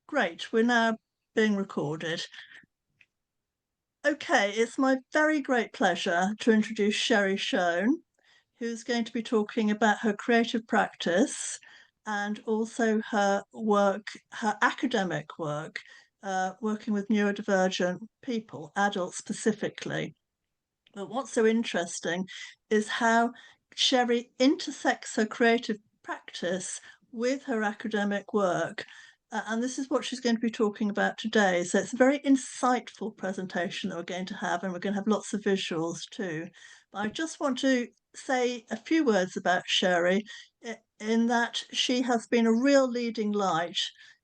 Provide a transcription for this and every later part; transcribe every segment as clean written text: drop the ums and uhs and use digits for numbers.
Great, we're now being recorded. Okay, it's my very great pleasure to introduce Cheri Shone, who's going to be talking about her creative practice and also her work, her academic work, working with neurodivergent people, adults specifically. But what's so interesting is how Cheri intersects her creative practice with her academic work. And this is what she's going to be talking about today. So it's a very insightful presentation that we're going to have, and we're going to have lots of visuals too. But I just want to say a few words about Cheri in that she has been a real leading light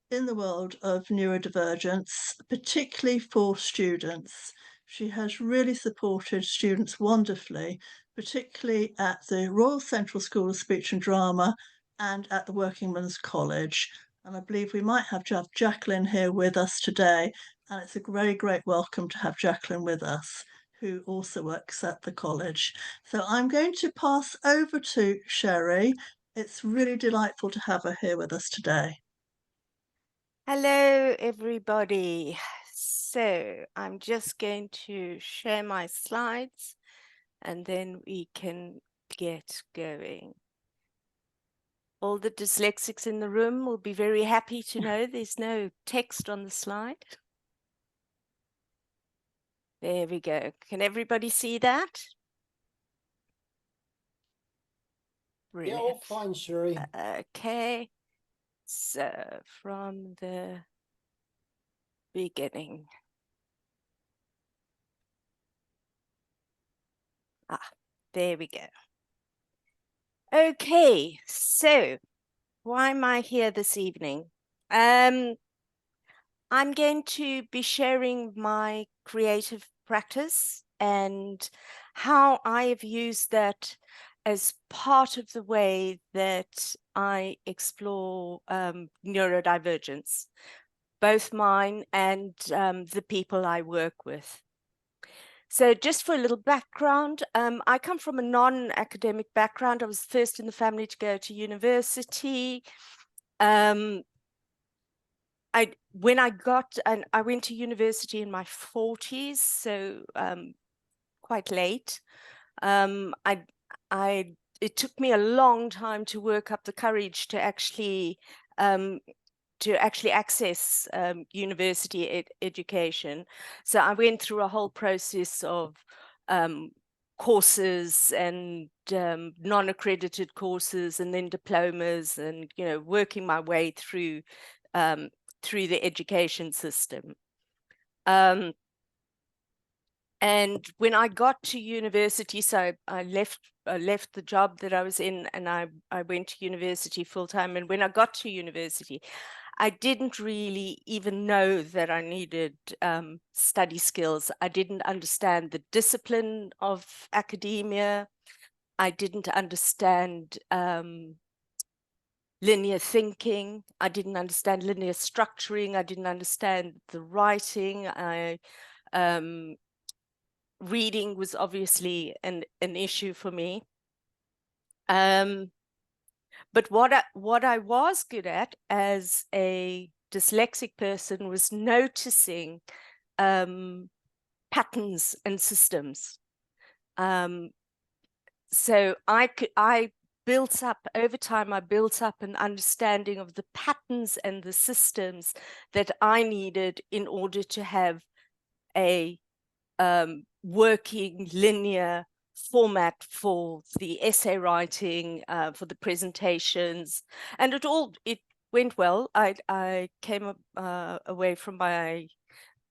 in the world of neurodivergence, particularly for students. She has really supported students wonderfully, particularly at the Royal Central School of Speech and Drama and at the Working Men's College. And I believe we might have Jacqueline here with us today. And it's a very great welcome to have Jacqueline with us, who also works at the college. So I'm going to pass over to Cheri. It's really delightful to have her here with us today. Hello, everybody. So I'm just going to share my slides and then we can get going. All the dyslexics in the room will be very happy to know there's no text on the slide. There we go. Can everybody see that? Brilliant. Yeah, all fine, Cheri. Okay. So from the beginning. There we go. Okay, so why am I here this evening? I'm going to be sharing my creative practice and how I have used that as part of the way that I explore neurodivergence, both mine and the people I work with. So just for a little background, I come from a non-academic background. I was first in the family to go to university. When I went to university in my 40s, so quite late. It took me a long time to work up the courage to actually access university education. So I went through a whole process of courses and non-accredited courses and then diplomas and, working my way through the education system. And when I got to university, so I left the job that I was in and I went to university full-time. And when I got to university, I didn't really even know that I needed study skills. I didn't understand the discipline of academia. I didn't understand linear thinking. I didn't understand linear structuring. I didn't understand the writing. Reading was obviously an issue for me. But what I was good at as a dyslexic person was noticing patterns and systems. So I built up over time. I built up an understanding of the patterns and the systems that I needed in order to have a working linear format for the essay writing, for the presentations, and it went well. I came away from my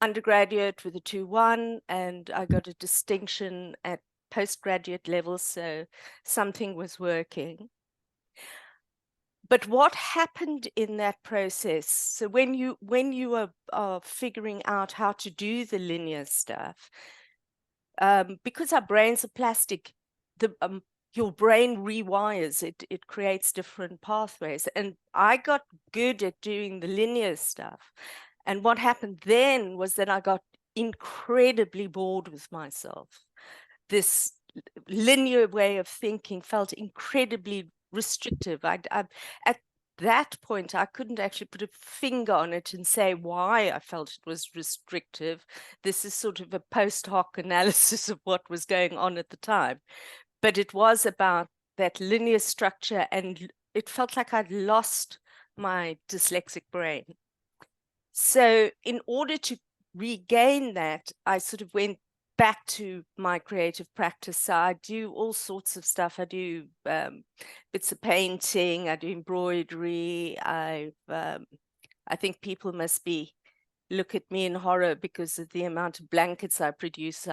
undergraduate with a 2-1, and I got a distinction at postgraduate level, so something was working. But what happened in that process? So when you are figuring out how to do the linear stuff, because our brains are plastic, your brain rewires it. It creates different pathways, and I got good at doing the linear stuff. And what happened then was that I got incredibly bored with myself. This linear way of thinking felt incredibly restrictive. that point, I couldn't actually put a finger on it and say why I felt it was restrictive. This is sort of a post hoc analysis of what was going on at the time. But it was about that linear structure, and it felt like I'd lost my dyslexic brain. So in order to regain that, I sort of went back to my creative practice. So I do all sorts of stuff. I do bits of painting, I do embroidery. I think people must look at me in horror because of the amount of blankets I produce.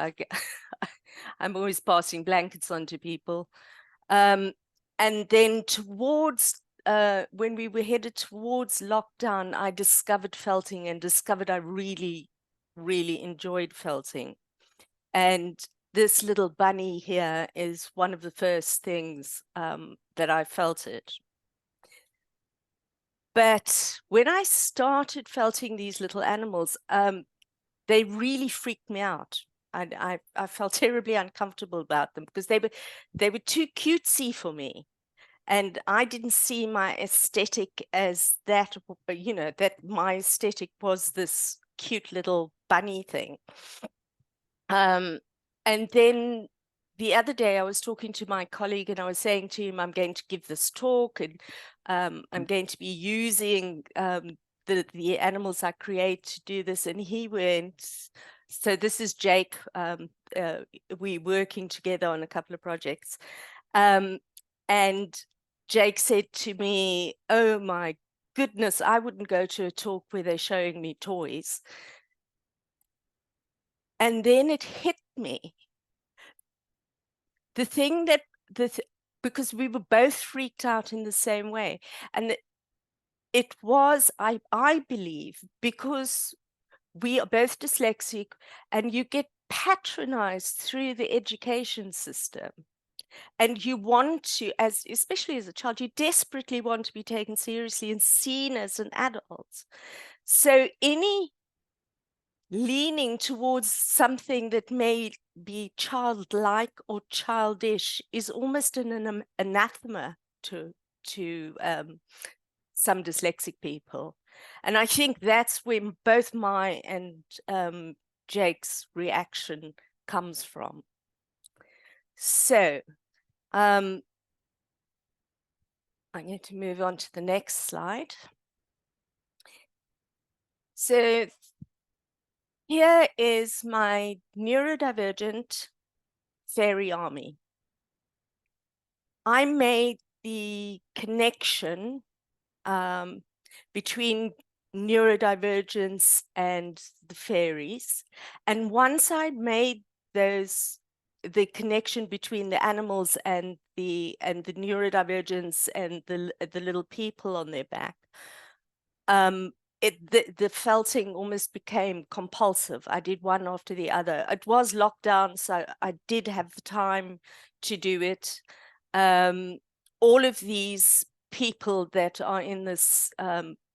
I'm always passing blankets on to people. And then towards when we were headed towards lockdown, I discovered felting and discovered I really, really enjoyed felting. And this little bunny here is one of the first things that I felted. But when I started felting these little animals, they really freaked me out. I felt terribly uncomfortable about them because they were too cutesy for me. And I didn't see my aesthetic as that, you know, that my aesthetic was this cute little bunny thing. And then the other day I was talking to my colleague and I was saying to him, I'm going to give this talk and I'm going to be using the animals I create to do this. And he went, so this is Jake. We're working together on a couple of projects. And Jake said to me, oh my goodness, I wouldn't go to a talk where they're showing me toys. And then it hit me. The thing that, because we were both freaked out in the same way. And it was, I believe, because we are both dyslexic and you get patronized through the education system. And you want to, especially as a child, you desperately want to be taken seriously and seen as an adult. So any leaning towards something that may be childlike or childish is almost an anathema to some dyslexic people. And I think that's where both my and Jake's reaction comes from. So I'm going to move on to the next slide. So here is my neurodivergent fairy army. I made the connection between neurodivergence and the fairies. And once I made the connection between the animals and the neurodivergence and the little people on their back, the felting almost became compulsive. I did one after the other. It was lockdown, so I did have the time to do it. All of these people that are in this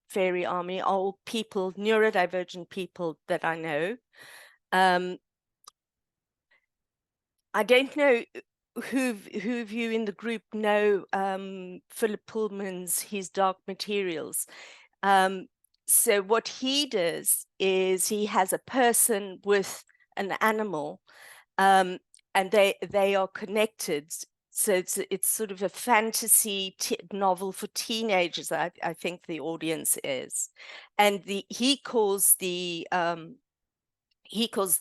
fairy army are all people, neurodivergent people that I know. I don't know who of you in the group know Philip Pullman's His Dark Materials. So what he does is he has a person with an animal, and they are connected. So it's sort of a fantasy novel for teenagers. I think the audience is, and he calls the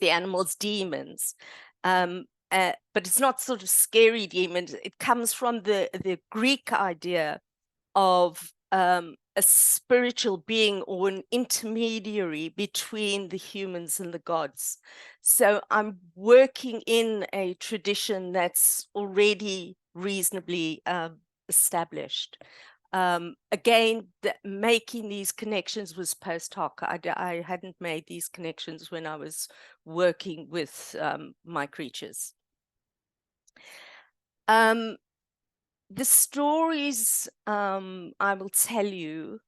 animals demons. But it's not sort of scary demons. It comes from the Greek idea of a spiritual being or an intermediary between the humans and the gods. So I'm working in a tradition that's already reasonably established. Again, making these connections was post hoc. I hadn't made these connections when I was working with my creatures. The stories I will tell you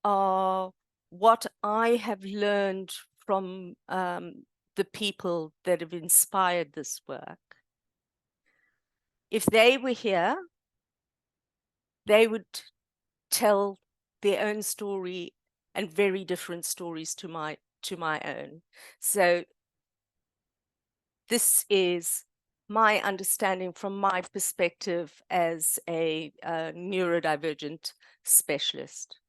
are what I have learned from the people that have inspired this work. If they were here, they would tell their own story and very different stories to my own. So this is my understanding from my perspective as a neurodivergent specialist.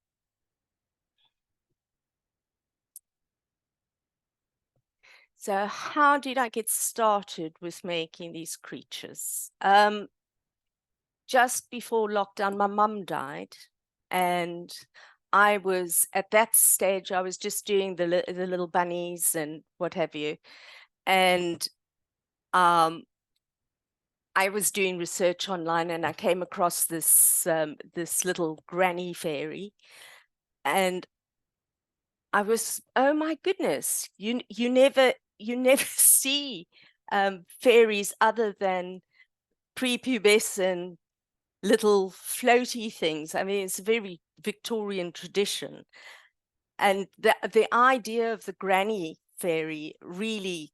So how did I get started with making these creatures? Just before lockdown, my mum died, and I was at that stage, I was just doing the little bunnies and what have you. And I was doing research online, and I came across this this little granny fairy, and I was, oh my goodness, you never see fairies other than prepubescent little floaty things. I mean, it's a very Victorian tradition, and the idea of the granny fairy really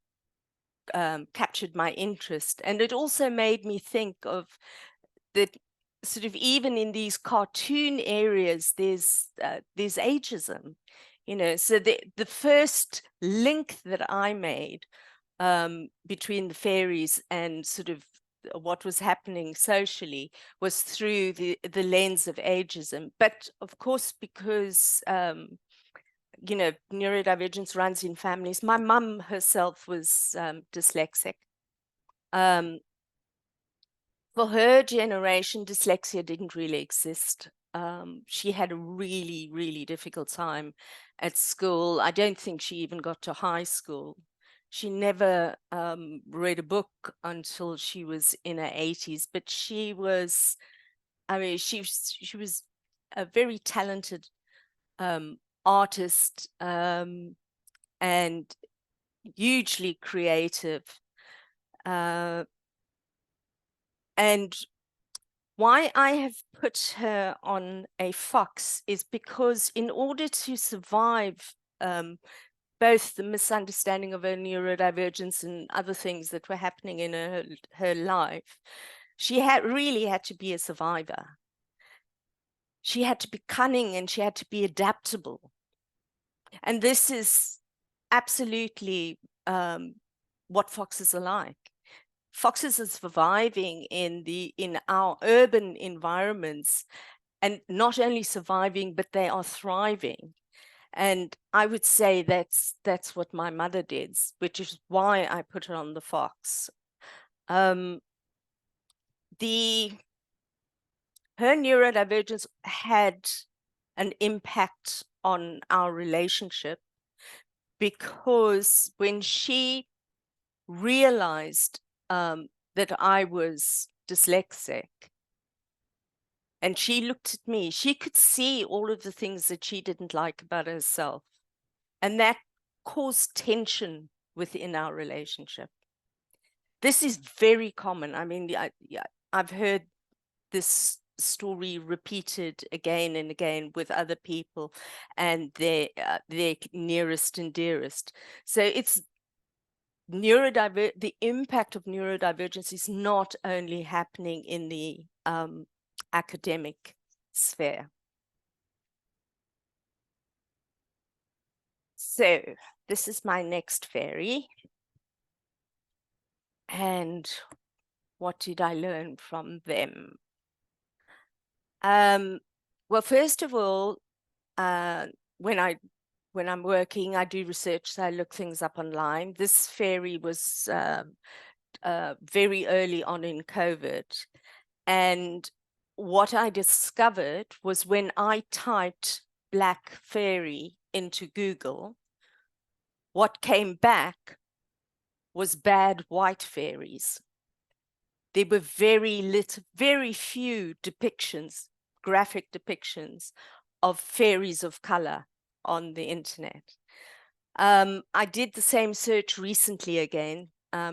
captured my interest. And it also made me think of that sort of, even in these cartoon areas, there's ageism, you know. So the first link that I made between the fairies and sort of what was happening socially was through the lens of ageism. But of course, because you know, neurodivergence runs in families. My mum herself was dyslexic. For her generation, dyslexia didn't really exist. She had a really, really difficult time at school. I don't think she even got to high school. She never read a book until she was in her 80s, but she was, I mean, she was a very talented artist and hugely creative. And why I have put her on a fox is because, in order to survive both the misunderstanding of her neurodivergence and other things that were happening in her life, she really had to be a survivor. She had to be cunning, and she had to be adaptable. And this is absolutely what foxes are like. Foxes are surviving in our urban environments, and not only surviving, but they are thriving. And I would say that's what my mother did, which is why I put her on the fox. Her neurodivergence had an impact on our relationship, because when she realized that I was dyslexic, and she looked at me, she could see all of the things that she didn't like about herself. And that caused tension within our relationship. This is very common. I mean, I've heard this story repeated again and again with other people and their nearest and dearest. So it's the impact of neurodivergence is not only happening in the academic sphere. So this is my next fairy. And what did I learn from them? Well, first of all, when I'm working, I do research, so I look things up online. This fairy was very early on in COVID. And what I discovered was, when I typed black fairy into Google, what came back was bad white fairies. There were very few depictions, graphic depictions of fairies of color on the internet. I did the same search recently again.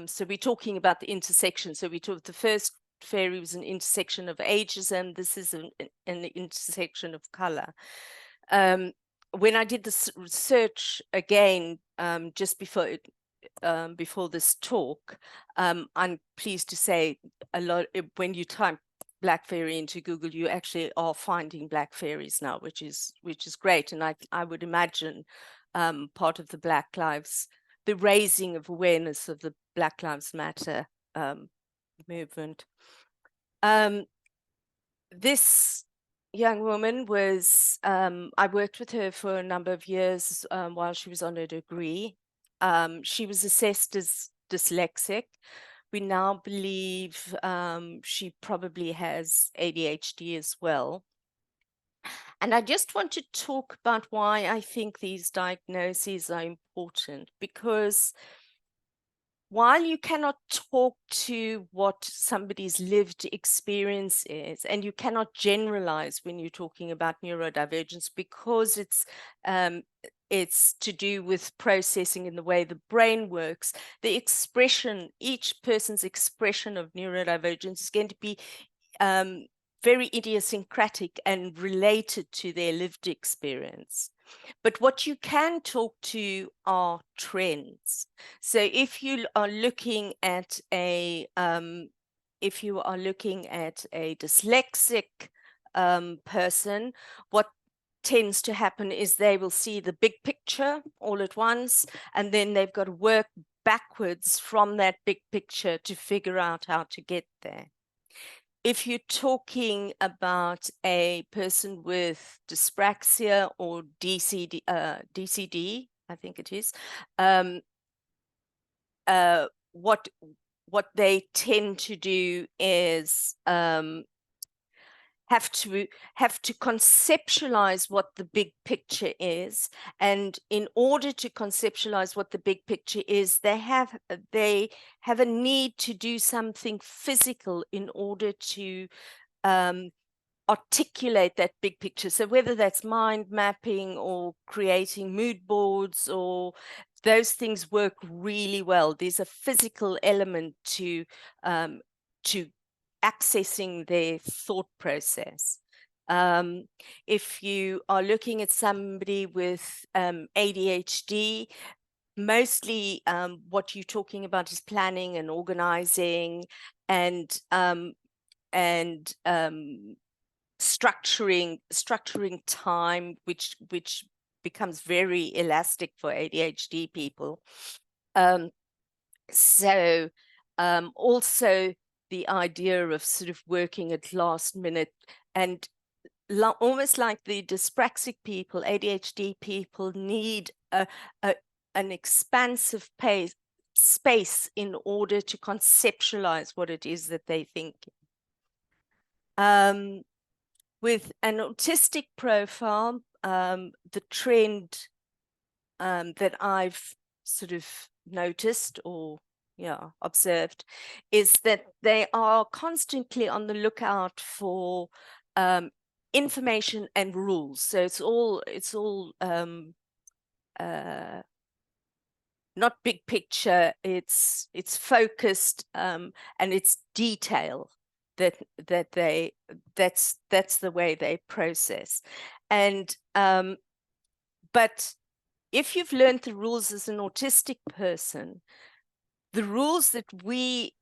So we're talking about the intersection. So we talked, the first fairy was an intersection of ageism. This is an intersection of color. When I did the research again, just before this talk, I'm pleased to say, when you type black fairy into Google, you actually are finding black fairies now, which is great. And I would imagine part of the raising of awareness of the Black Lives Matter movement. This young woman was, I worked with her for a number of years while she was on her degree. She was assessed as dyslexic. We now believe she probably has ADHD as well. And I just want to talk about why I think these diagnoses are important, because while you cannot talk to what somebody's lived experience is, and you cannot generalize when you're talking about neurodivergence, because it's to do with processing in the way the brain works, the expression, each person's expression of neurodivergence is going to be very idiosyncratic and related to their lived experience. But what you can talk to are trends. So if you are looking at a dyslexic person, what tends to happen is they will see the big picture all at once, and then they've got to work backwards from that big picture to figure out how to get there. If you're talking about a person with dyspraxia or DCD, I think it is, what they tend to do is have to conceptualize what the big picture is, and in order to conceptualize what the big picture is, they have a need to do something physical in order to articulate that big picture. So whether that's mind mapping or creating mood boards, or those things work really well. There's a physical element to accessing their thought process. If you are looking at somebody with ADHD, mostly what you're talking about is planning and organizing and structuring time, which becomes very elastic for ADHD people. Also the idea of sort of working at last minute, and almost like the dyspraxic people, ADHD people need an expansive space in order to conceptualize what it is that they think. With an autistic profile, the trend that I've sort of noticed or observed is that they are constantly on the lookout for information and rules. So it's all not big picture. It's focused and it's detail that's the way they process. And but if you've learned the rules as an autistic person, the rules that we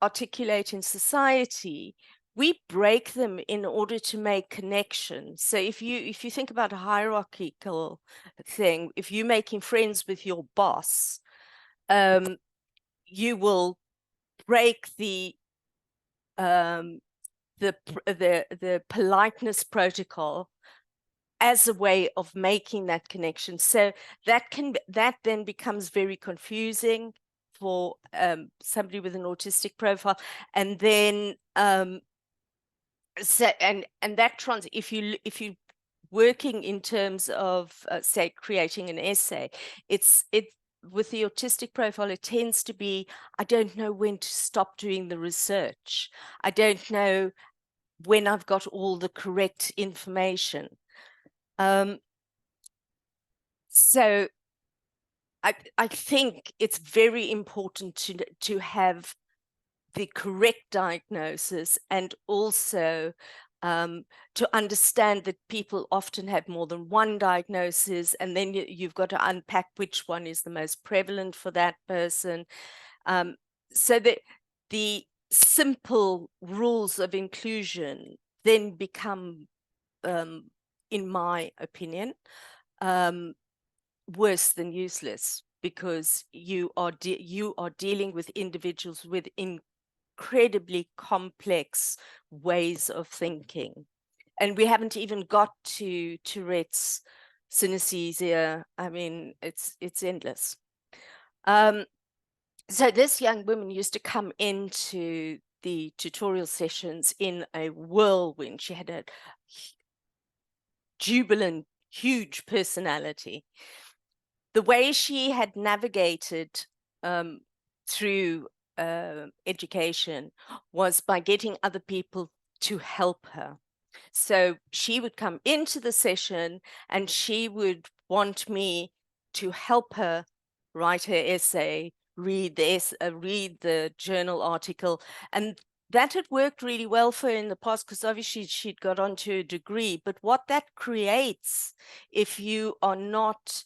articulate in society, we break them in order to make connections. So if you think about a hierarchical thing, if you're making friends with your boss, you will break the politeness protocol as a way of making that connection. So that then becomes very confusing for somebody with an autistic profile. And then if you working in terms of say creating an essay, it with the autistic profile, it tends to be, I don't know when to stop doing the research. I don't know when I've got all the correct information. So I think it's very important to have the correct diagnosis, and also to understand that people often have more than one diagnosis, and then you've got to unpack which one is the most prevalent for that person. So that the simple rules of inclusion then become, in my opinion, worse than useless, because you are dealing with individuals with incredibly complex ways of thinking. And we haven't even got to Tourette's, synesthesia. I mean, it's endless. So this young woman used to come into the tutorial sessions in a whirlwind. She had a jubilant, huge personality. The way she had navigated through education was by getting other people to help her. So she would come into the session and she would want me to help her write her essay, read the journal article, and that had worked really well for her in the past, because obviously she'd got onto a degree. But what that creates, if you are not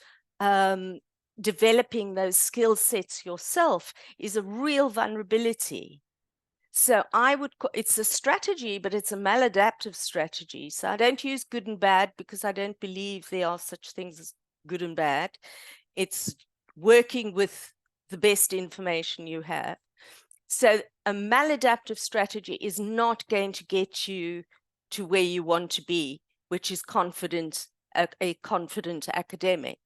developing those skill sets yourself, is a real vulnerability. So it's a strategy, but it's a maladaptive strategy. So I don't use good and bad, because I don't believe there are such things as good and bad. It's working with the best information you have. So a maladaptive strategy is not going to get you to where you want to be, which is a confident academic.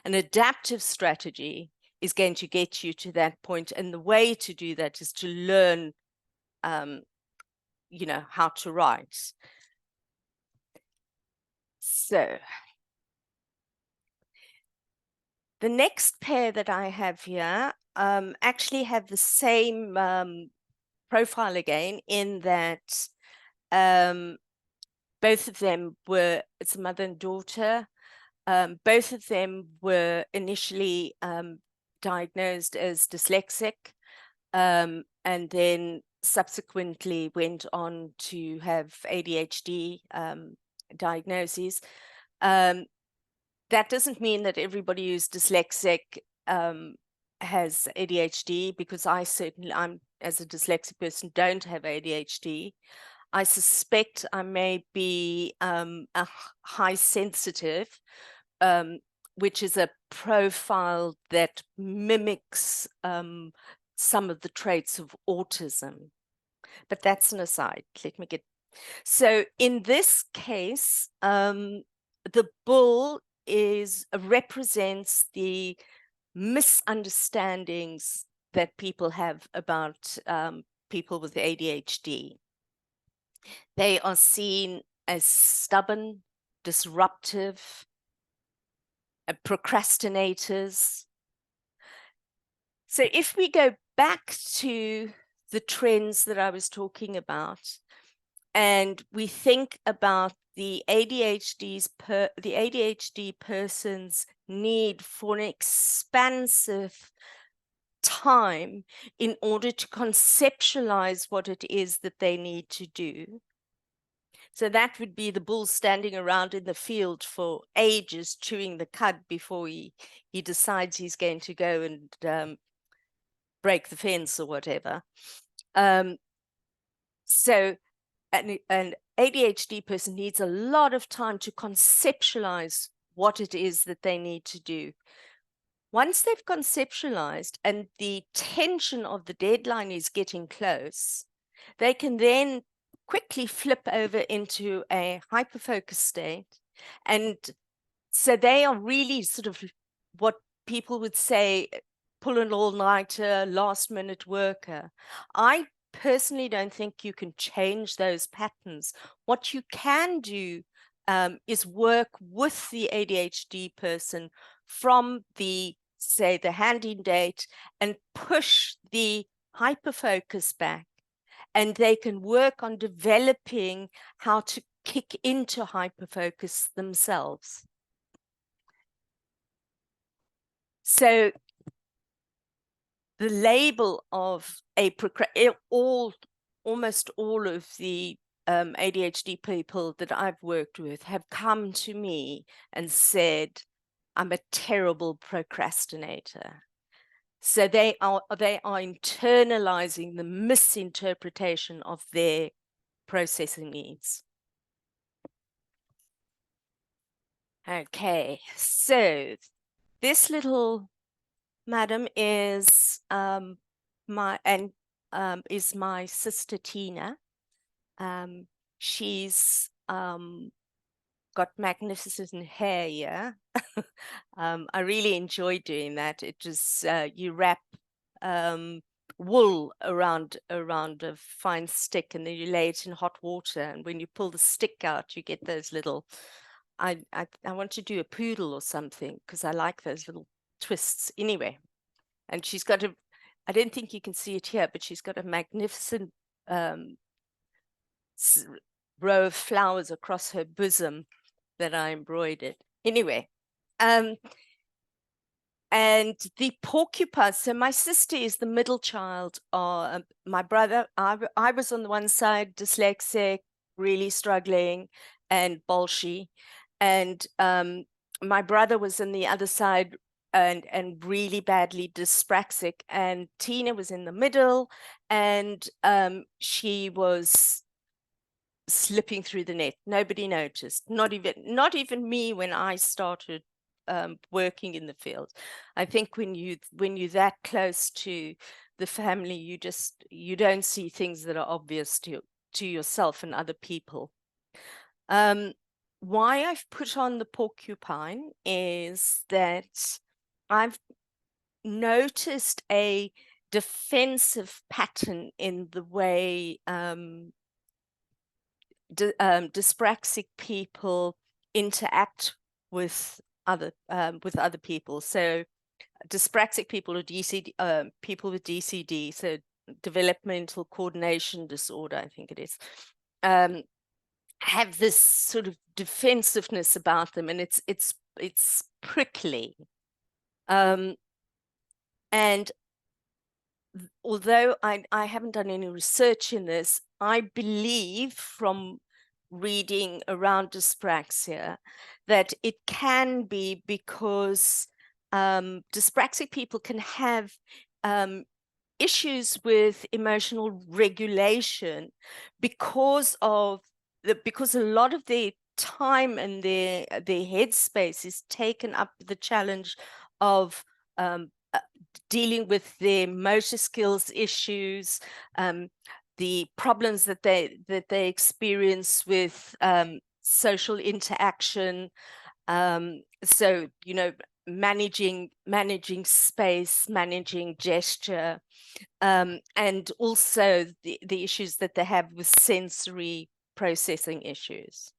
An adaptive strategy is going to get you to that point. And the way to do that is to learn how to write. So the next pair that I have here actually have the same profile again, in that both of them it's a mother and daughter. Both of them were initially diagnosed as dyslexic, and then subsequently went on to have ADHD diagnoses. That doesn't mean that everybody who's dyslexic has ADHD, because I'm as a dyslexic person, don't have ADHD. I suspect I may be a high sensitive, which is a profile that mimics some of the traits of autism. But that's an aside. So in this case, the bull represents the misunderstandings that people have about people with ADHD. They are seen as stubborn, disruptive, procrastinators. So if we go back to the trends that I was talking about, and we think about the ADHD person's need for an expansive time in order to conceptualize what it is that they need to do. So that would be the bull standing around in the field for ages, chewing the cud before he decides he's going to go and break the fence or whatever. So an ADHD person needs a lot of time to conceptualize what it is that they need to do. Once they've conceptualized and the tension of the deadline is getting close, they can then quickly flip over into a hyperfocus state. And so they are really sort of what people would say, pull an all-nighter, last-minute worker. I personally don't think you can change those patterns. What you can do is work with the ADHD person from the hand-in date and push the hyperfocus back, and they can work on developing how to kick into hyperfocus themselves. So the label of almost all of the ADHD people that I've worked with have come to me and said, I'm a terrible procrastinator. So they are internalizing the misinterpretation of their processing needs. Okay, so this little madam is my sister Tina. She's got magnificent hair, yeah. I really enjoy doing that. It just you wrap wool around a fine stick, and then you lay it in hot water, and when you pull the stick out, you get those little. I want to do a poodle or something because I like those little twists. Anyway, and she's got a. I don't think you can see it here, but she's got a magnificent row of flowers across her bosom that I embroidered. Anyway, and the porcupine. So my sister is the middle child. My brother, I was on the one side, dyslexic, really struggling, and bolshy, and my brother was on the other side and really badly dyspraxic, and Tina was in the middle, and she was slipping through the net. Nobody noticed, not even me when I started working in the field. I think when you're that close to the family, you don't see things that are obvious to yourself and other people. Why I've put on the porcupine is that I've noticed a defensive pattern in the way dyspraxic people interact with other people. So dyspraxic people or people with DCD, so developmental coordination disorder, I think it is, have this sort of defensiveness about them, and it's prickly. And although I haven't done any research in this, I believe from reading around dyspraxia that it can be because dyspraxic people can have issues with emotional regulation because a lot of their time and their headspace is taken up with the challenge of dealing with their motor skills issues, the problems that they experience with social interaction. So, managing space, managing gesture, and also the issues that they have with sensory processing issues.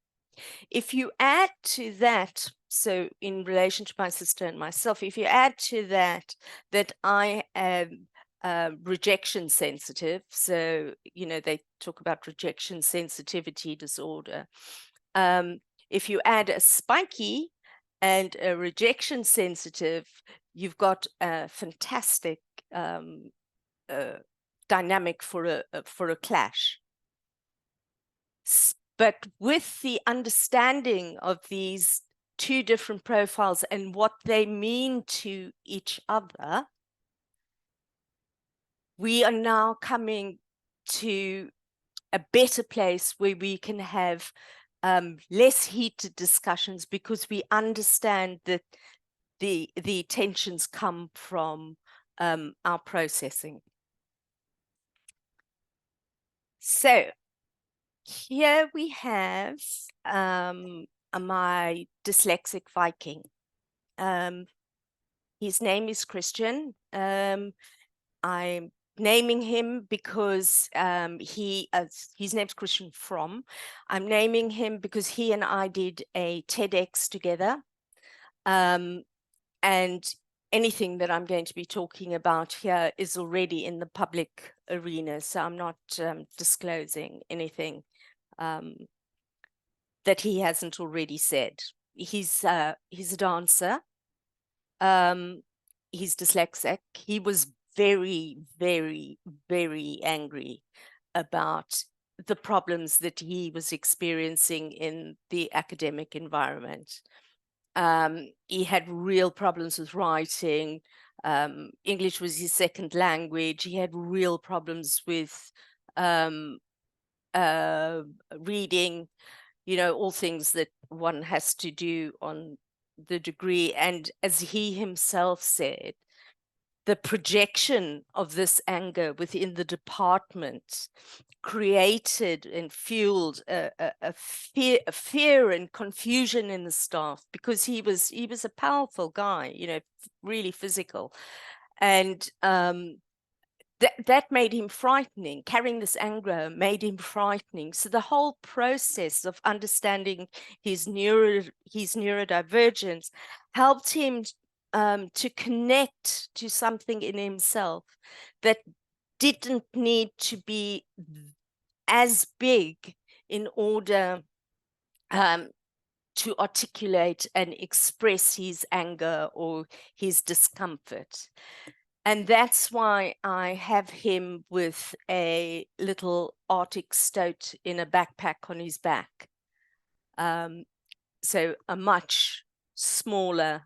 If you add to that, so in relation to my sister and myself, if you add to that I am rejection sensitive, so they talk about rejection sensitivity disorder. If you add a spiky and a rejection sensitive, you've got a fantastic dynamic for a clash. But with the understanding of these two different profiles and what they mean to each other, we are now coming to a better place where we can have less heated discussions, because we understand that the tensions come from our processing. So here we have my dyslexic Viking. His name is Christian. I'm naming him because his name's Christian From. I'm naming him because he and I did a TEDx together. And anything that I'm going to be talking about here is already in the public arena, so I'm not disclosing anything that he hasn't already said. He's a dancer. He's dyslexic. He was very, very, very angry about the problems that he was experiencing in the academic environment. He had real problems with writing. English was his second language. He had real problems with reading, you know, all things that one has to do on the degree. And as he himself said, the projection of this anger within the department created and fueled a fear and confusion in the staff, because he was a powerful guy, you know, really physical, and that made him frightening. Carrying this anger made him frightening. So the whole process of understanding his neurodivergence helped him to connect to something in himself that didn't need to be as big in order to articulate and express his anger or his discomfort. And that's why I have him with a little Arctic stoat in a backpack on his back. So a much smaller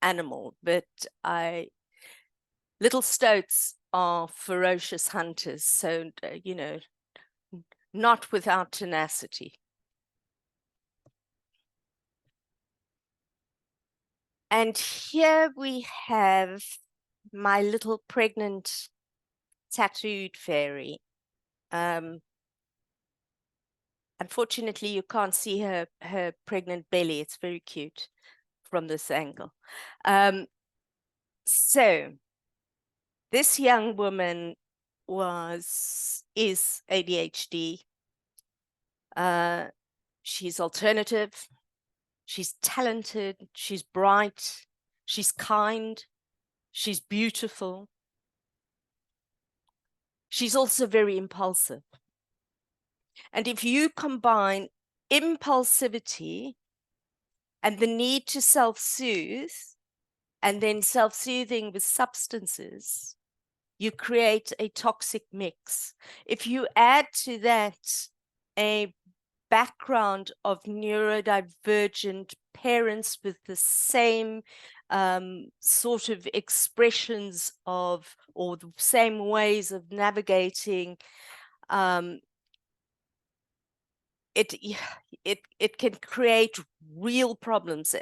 animal, but little stoats are ferocious hunters, so you know, not without tenacity. And here we have my little pregnant tattooed fairy. Unfortunately, you can't see her pregnant belly. It's very cute from this angle. So this young woman is ADHD. She's alternative. She's talented. She's bright. She's kind. She's beautiful. She's also very impulsive. And if you combine impulsivity and the need to self-soothe, and then self-soothing with substances, you create a toxic mix. If you add to that a background of neurodivergent parents with the same sort of expressions of, or the same ways of navigating, it can create real problems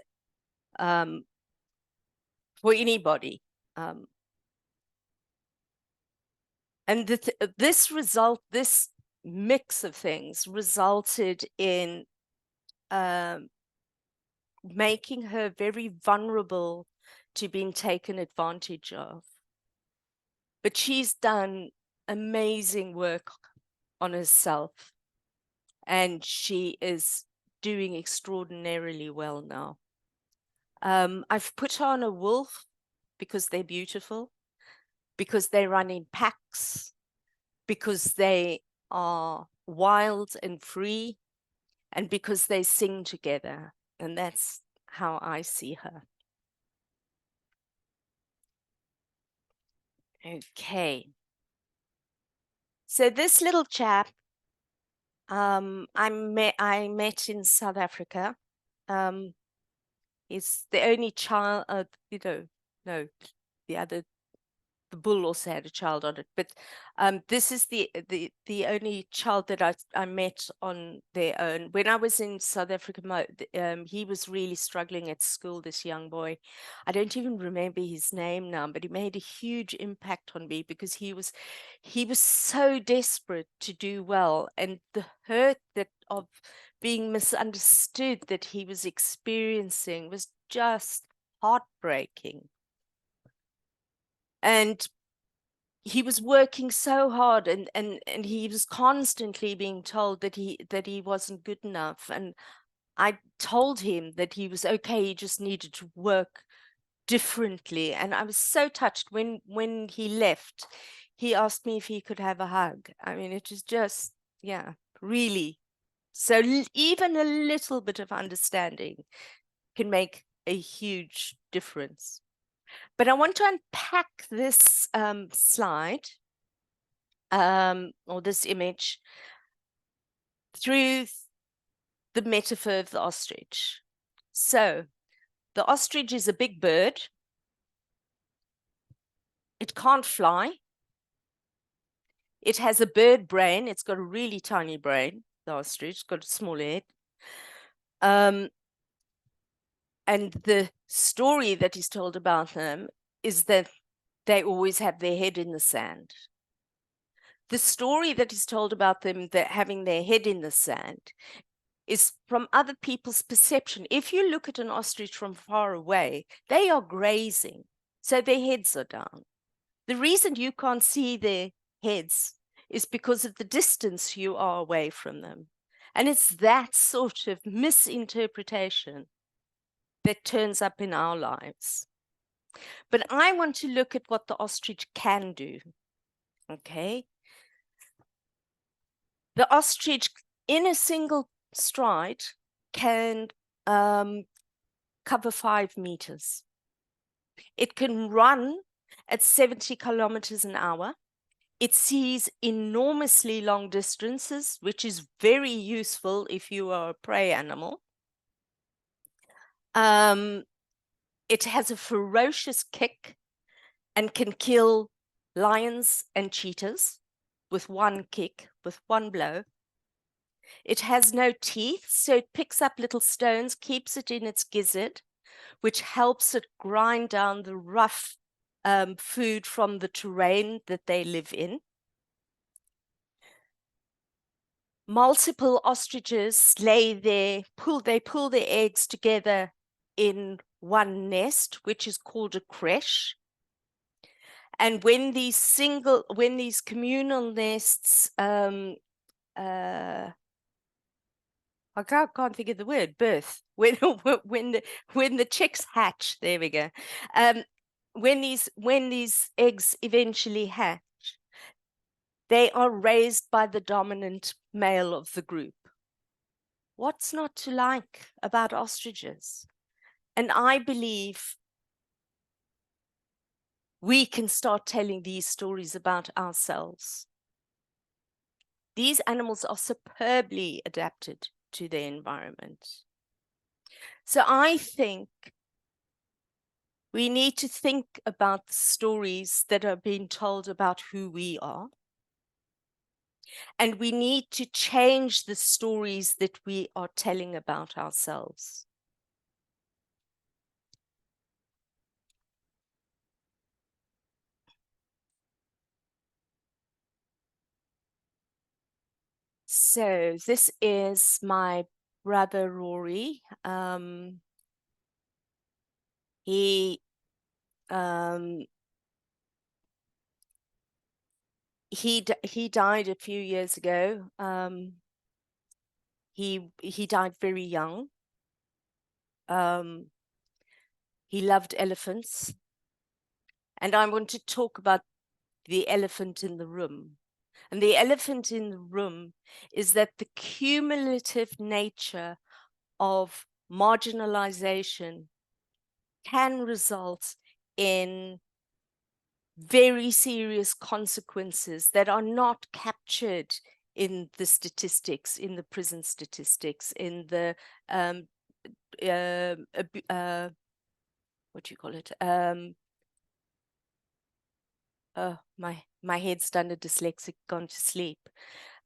for anybody. And this mix of things resulted in making her very vulnerable to being taken advantage of. But she's done amazing work on herself, and she is doing extraordinarily well now. I've put her on a wolf because they're beautiful, because they run in packs, because they are wild and free, and because they sing together. And that's how I see her. Okay. So this little chap, I met in South Africa. He's the only child, the bull also had a child on it, but this is the only child that I met on their own. When I was in South Africa, he was really struggling at school, this young boy. I don't even remember his name now, but he made a huge impact on me because he was so desperate to do well, and the hurt of being misunderstood that he was experiencing was just heartbreaking. And he was working so hard, and he was constantly being told that he wasn't good enough. And I told him that he was okay, he just needed to work differently. And I was so touched when he left. He asked me if he could have a hug. I mean, it was just, yeah, really. So even a little bit of understanding can make a huge difference. But I want to unpack this slide or this image through the metaphor of the ostrich. So the ostrich is a big bird. It can't fly. It has a bird brain. It's got a really tiny brain, the ostrich. It's got a small head. And the story that is told about them is that they always have their head in the sand. The story that is told about them that having their head in the sand is from other people's perception. If you look at an ostrich from far away, they are grazing, so their heads are down. The reason you can't see their heads is because of the distance you are away from them. And it's that sort of misinterpretation that turns up in our lives. But I want to look at what the ostrich can do, okay? The ostrich, in a single stride, can cover 5 meters. It can run at 70 kilometers an hour. It sees enormously long distances, which is very useful if you are a prey animal. It has a ferocious kick and can kill lions and cheetahs with one kick, with one blow. It has no teeth, so it picks up little stones, keeps it in its gizzard, which helps it grind down the rough food from the terrain that they live in. Multiple ostriches they pull their eggs together in one nest, which is called a creche. And when these communal nests, I can't think of the word, birth. When the chicks hatch, there we go. When these eggs eventually hatch, they are raised by the dominant male of the group. What's not to like about ostriches? And I believe we can start telling these stories about ourselves. These animals are superbly adapted to their environment. So I think we need to think about the stories that are being told about who we are. And we need to change the stories that we are telling about ourselves. So this is my brother Rory. He died a few years ago. He died very young. He loved elephants. And I want to talk about the elephant in the room. And the elephant in the room is that the cumulative nature of marginalization can result in very serious consequences that are not captured in the statistics, in the prison statistics, in the what do you call it? My head's done a dyslexic, gone to sleep.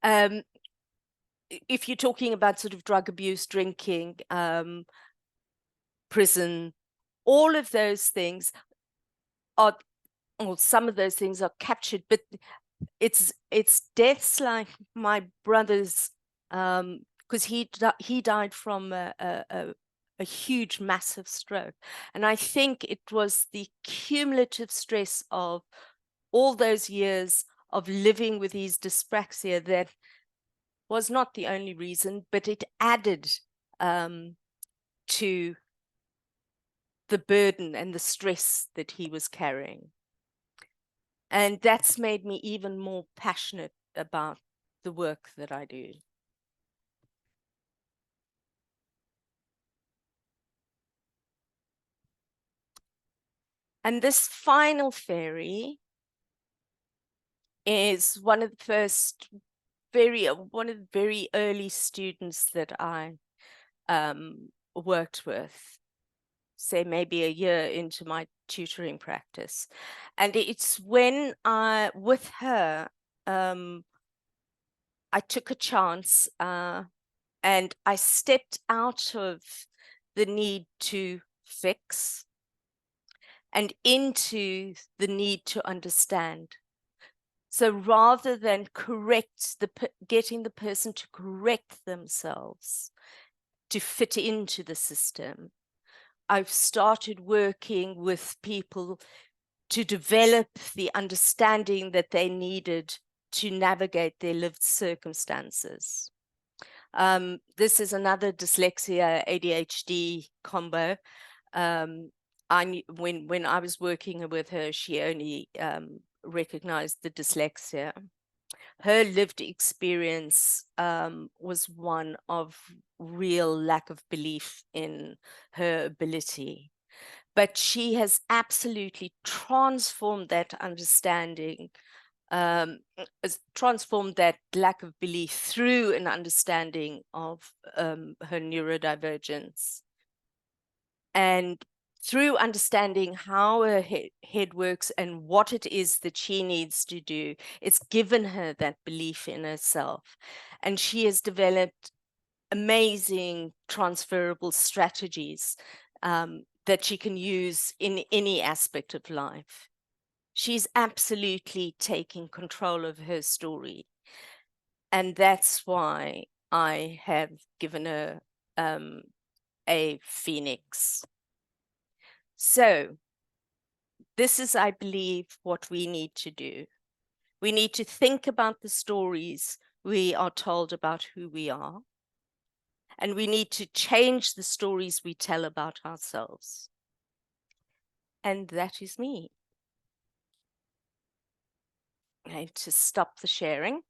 If you're talking about sort of drug abuse, drinking, prison, all of those things are, or some of those things are captured, but it's deaths like my brother's, because he died from a huge, massive stroke. And I think it was the cumulative stress of all those years of living with his dyspraxia that was not the only reason, but it added to the burden and the stress that he was carrying. And that's made me even more passionate about the work that I do. And this final fairy is one of the very early students that I worked with, say maybe a year into my tutoring practice. And it's when with her, I took a chance and I stepped out of the need to fix and into the need to understand. So rather than getting the person to correct themselves to fit into the system, I've started working with people to develop the understanding that they needed to navigate their lived circumstances. This is another dyslexia ADHD combo. When I was working with her, she only recognized the dyslexia. Her lived experience was one of real lack of belief in her ability. But she has absolutely transformed that understanding, transformed that lack of belief through an understanding of her neurodivergence. And through understanding how her head works and what it is that she needs to do, it's given her that belief in herself. And she has developed amazing transferable strategies that she can use in any aspect of life. She's absolutely taking control of her story. And that's why I have given her a Phoenix. So this is, I believe, what we need to do. We need to think about the stories we are told about who we are. And we need to change the stories we tell about ourselves. And that is me. I'm going to stop the sharing.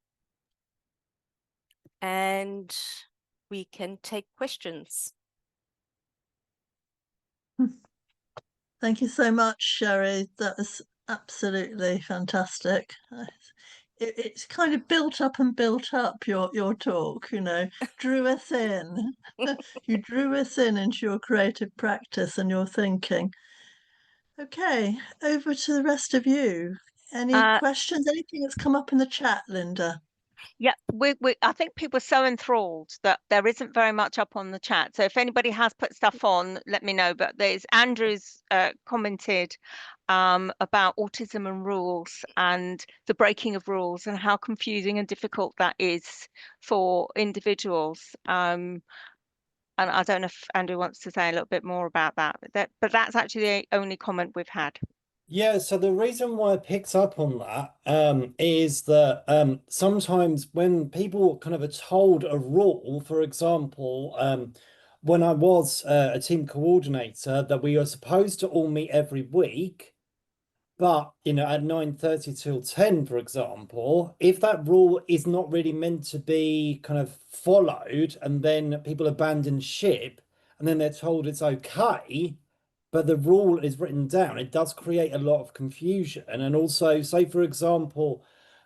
And we can take questions. Thank you so much, Cheri. That was absolutely fantastic. It's kind of built up and built up your talk, drew us in. You drew us in into your creative practice and your thinking. Okay, over to the rest of you. Any questions? Anything that's come up in the chat, Linda? Yeah, I think people are so enthralled that there isn't very much up on the chat. So if anybody has put stuff on, let me know. But there's Andrew's commented about autism and rules and the breaking of rules and how confusing and difficult that is for individuals. And I don't know if Andrew wants to say a little bit more about that, but that's actually the only comment we've had. Yeah, so the reason why I picked up on that is that sometimes when people kind of are told a rule, for example, when I was a team coordinator, that we are supposed to all meet every week, but at 9:30 till 10, for example, if that rule is not really meant to be kind of followed, and then people abandon ship, and then they're told it's okay, but the rule is written down, it does create a lot of confusion. And also, say, for example,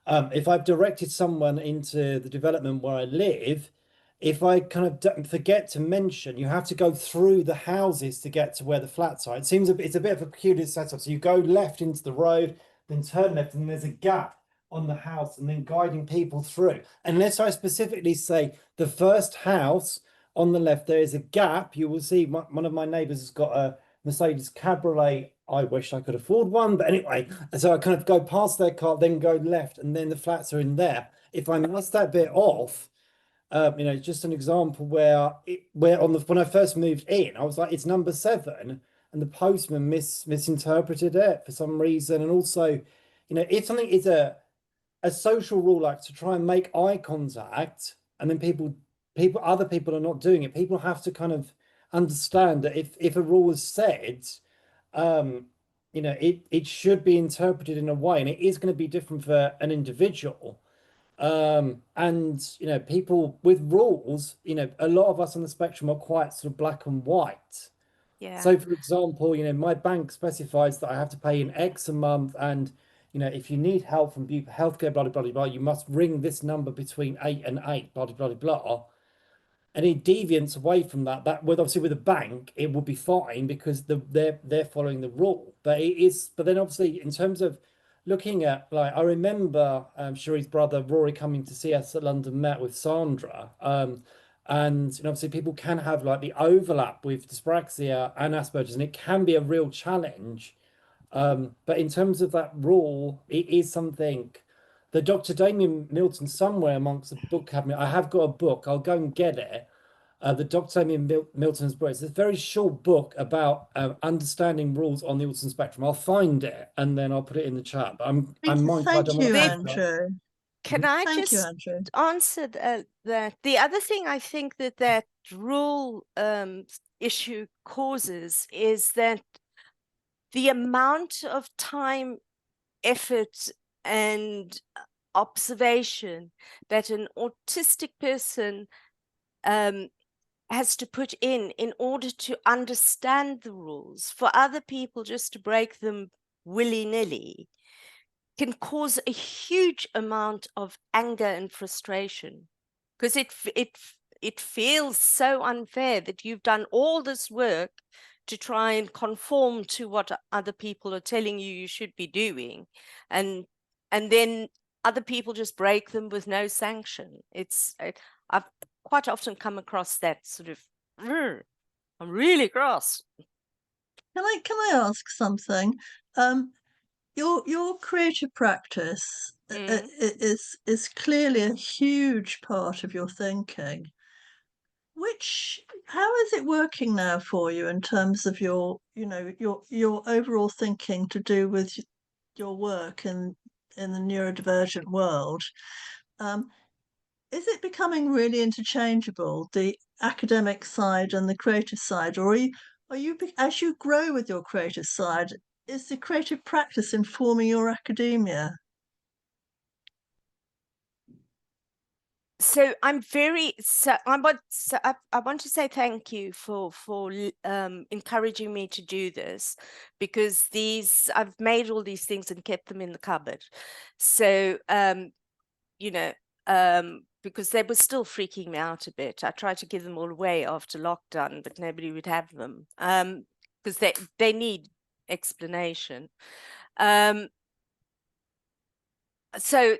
if I've directed someone into the development where I live, if I kind of forget to mention, you have to go through the houses to get to where the flats are. It's a bit of a peculiar setup. So you go left into the road, then turn left, and there's a gap on the house, and then guiding people through. Unless I specifically say the first house on the left, there is a gap. You will see one of my neighbors has got a Mercedes Cabriolet. I wish I could afford one, but anyway, so I kind of go past their car, then go left, and then the flats are in there. If I miss that bit off, just an example where when I first moved in, I was like, it's number 7, and the postman misinterpreted it for some reason. And also, if something is a social rule, like to try and make eye contact, and then other people are not doing it, people have to kind of understand that if a rule is said, it should be interpreted in a way, and it is going to be different for an individual. And people with rules, a lot of us on the spectrum are quite sort of black and white. Yeah. So for example, my bank specifies that I have to pay in X a month, and if you need help from healthcare, blah blah blah blah, you must ring this number between 8 and 8, blah blah blah blah. any deviance away from that with obviously with a bank, it would be fine because they're following the rule. But it is, but then obviously in terms of looking at, like, I remember Cheri's brother Rory coming to see us at London Met with Sandra. And you know, obviously people can have like the overlap with dyspraxia and Asperger's, and it can be a real challenge. But in terms of that rule, it is something that Dr. Damien Milton, somewhere amongst the book cabinet, I have got a book, I'll go and get it. The Dr. Damien Milton's book. It's a very short book about understanding rules on the autism spectrum. I'll find it and then I'll put it in the chat. But I'm mindful I don't want to Andrew. Can I Thank you, just Andrew. answer that? The other thing I think that rule issue causes is that the amount of time, effort, and observation that an autistic person has to put in order to understand the rules, for other people just to break them willy-nilly, can cause a huge amount of anger and frustration, because it feels so unfair that you've done all this work to try and conform to what other people are telling you should be doing, and then other people just break them with no sanction. I've quite often come across that sort of, I'm really cross. Can I ask something? Your creative practice is clearly a huge part of your thinking. How is it working now for you in terms of your overall thinking to do with your work in the neurodivergent world? Is it becoming really interchangeable, the academic side and the creative side, or are you as you grow with your creative side, is the creative practice informing your academia? So I want to say thank you for encouraging me to do this, because I've made all these things and kept them in the cupboard. So because they were still freaking me out a bit. I tried to give them all away after lockdown, but nobody would have them because they need explanation. So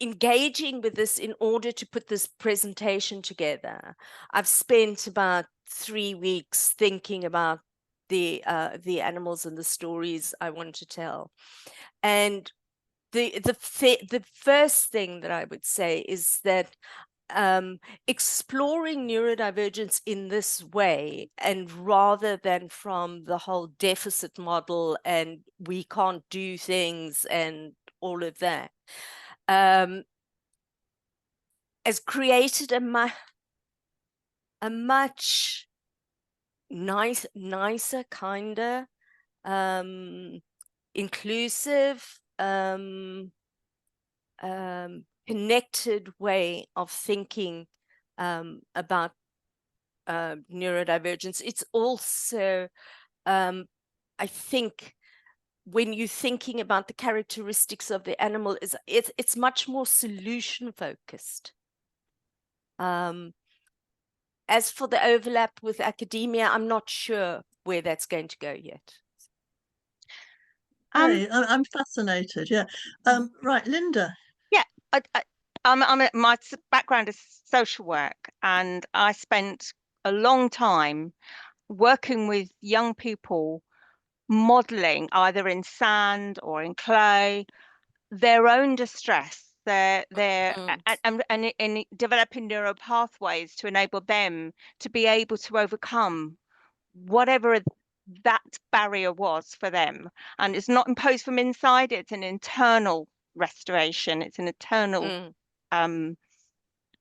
engaging with this in order to put this presentation together, I've spent about 3 weeks thinking about the animals and the stories I want to tell. And the first thing that I would say is that exploring neurodivergence in this way, and rather than from the whole deficit model and we can't do things and all of that, has created a much nicer, kinder, inclusive, connected way of thinking about neurodivergence. It's also, I think, when you're thinking about the characteristics of the animal, it's much more solution focused. As for the overlap with academia, I'm not sure where that's going to go yet. Hey, I'm fascinated. Yeah. Right, Linda. Yeah, my background is social work, and I spent a long time working with young people, modeling either in sand or in clay their own distress, and developing neural pathways to enable them to be able to overcome whatever that barrier was for them. And it's not imposed from inside, it's an internal restoration, it's an internal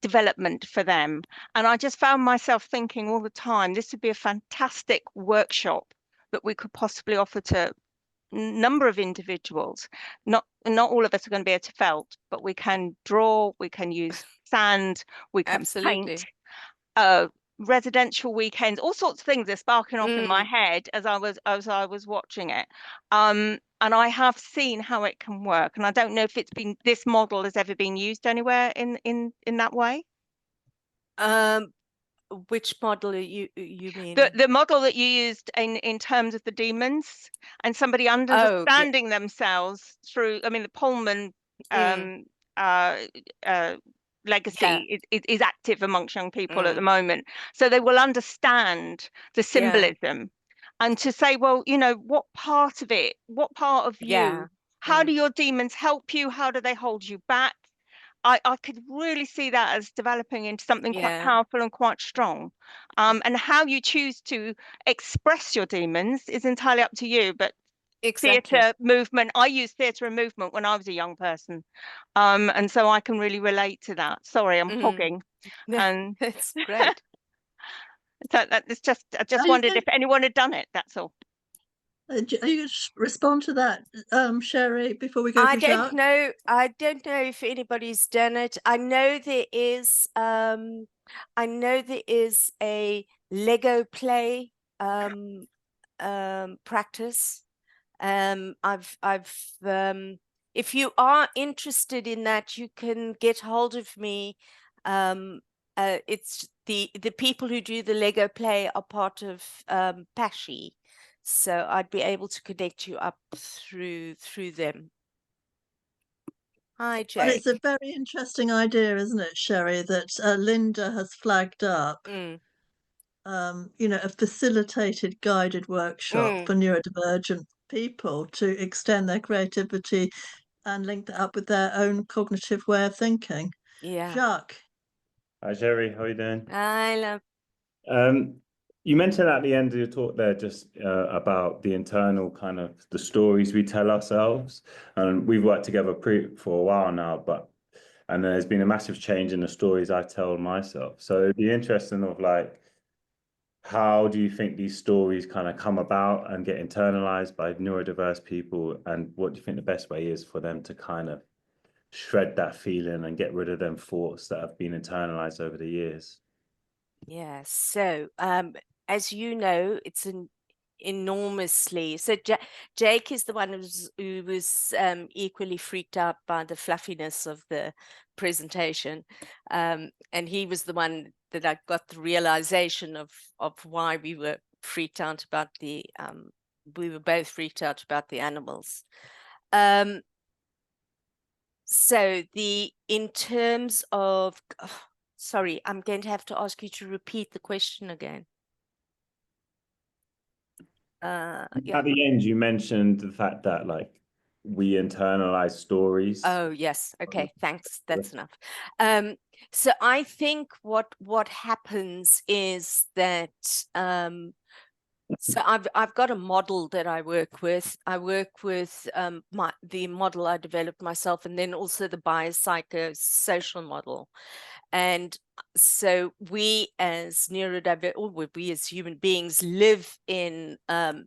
development for them. And I just found myself thinking all the time, this would be a fantastic workshop that we could possibly offer to a number of individuals. Not all of us are going to be able to felt, but we can draw, we can use sand, we can paint. Residential weekends, all sorts of things are sparking off in my head as I was watching it. And I have seen how it can work, and I don't know if this model has ever been used anywhere in that way. Which model you mean? The model that you used in terms of the demons and somebody understanding themselves through, I mean, the Pullman legacy is active amongst young people at the moment. So they will understand the symbolism and to say, well, you know, what part of it, what part of you, how do your demons help you? How do they hold you back? I could really see that as developing into something quite powerful and quite strong. And how you choose to express your demons is entirely up to you. But theatre, movement, I used theatre and movement when I was a young person. And so I can really relate to that. Sorry, I'm hogging. And it's great. It's just, I just wondered if anyone had done it, that's all. Are you respond to that, Cheri, before we go to Jacques? I don't know if anybody's done it. I know there is a Lego play practice. If you are interested in that, you can get hold of me. It's the people who do the Lego play are part of PASHI. So I'd be able to connect you up through them. Hi, Jake. Well, it's a very interesting idea, isn't it, Cheri, that Linda has flagged up, you know, a facilitated guided workshop for neurodivergent people to extend their creativity and link that up with their own cognitive way of thinking. Yeah. Jacques. Hi, Cheri. How are you doing? Hi, love. You mentioned at the end of your talk there just about the internal kind of the stories we tell ourselves, and we've worked together for a while now, and there's been a massive change in the stories I tell myself. So it'd be interesting of like, how do you think these stories kind of come about and get internalized by neurodiverse people, and what do you think the best way is for them to kind of shred that feeling and get rid of them thoughts that have been internalized over the years? Yeah, so as you know, it's an enormously so Jake is the one who was equally freaked out by the fluffiness of the presentation, and he was the one that I got the realization of why we were freaked out about the we were both freaked out about the animals. So in terms of sorry, I'm going to have to ask you to repeat the question again. Yeah. At the end, you mentioned the fact that like we internalize stories. Oh, yes. Okay, thanks. That's enough. So I think what happens is that so I've got a model that I work with. I work with the model I developed myself, and then also the biopsychosocial model. And so we as neurodivergent, or we as human beings, live in a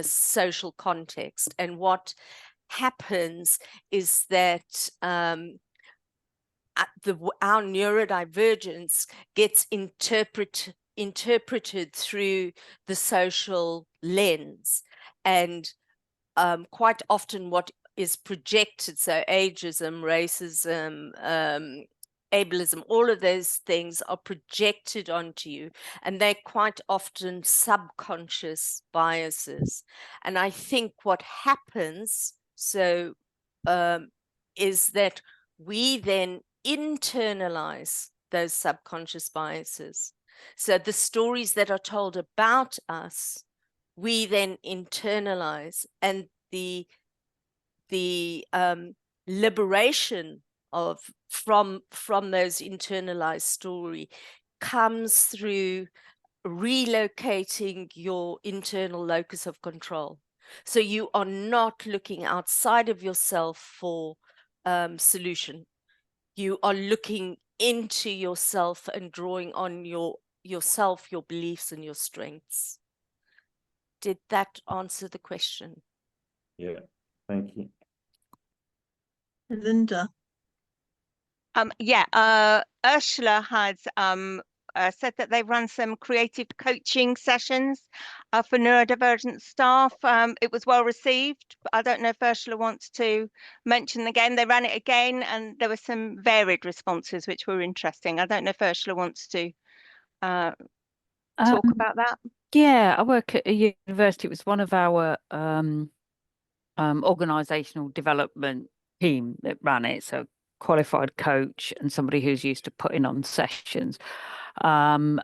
social context. And what happens is that our neurodivergence gets interpreted through the social lens, and quite often what is projected, so ageism, racism, ableism, all of those things are projected onto you, and they're quite often subconscious biases. And I think what happens is that we then internalize those subconscious biases. So the stories that are told about us, we then internalize, and the liberation from those internalized story comes through relocating your internal locus of control. So you are not looking outside of yourself for solution. You are looking into yourself and drawing on yourself, your beliefs and your strengths. Did that answer the question? Yeah, thank you. Linda. Yeah, Ursula had said that they run some creative coaching sessions for neurodivergent staff. It was well received. I don't know if Ursula wants to mention again. They ran it again, and there were some varied responses which were interesting. I don't know if Ursula wants to talk about that. Yeah, I work at a university. It was one of our organizational development team that ran it. So qualified coach and somebody who's used to putting on sessions, and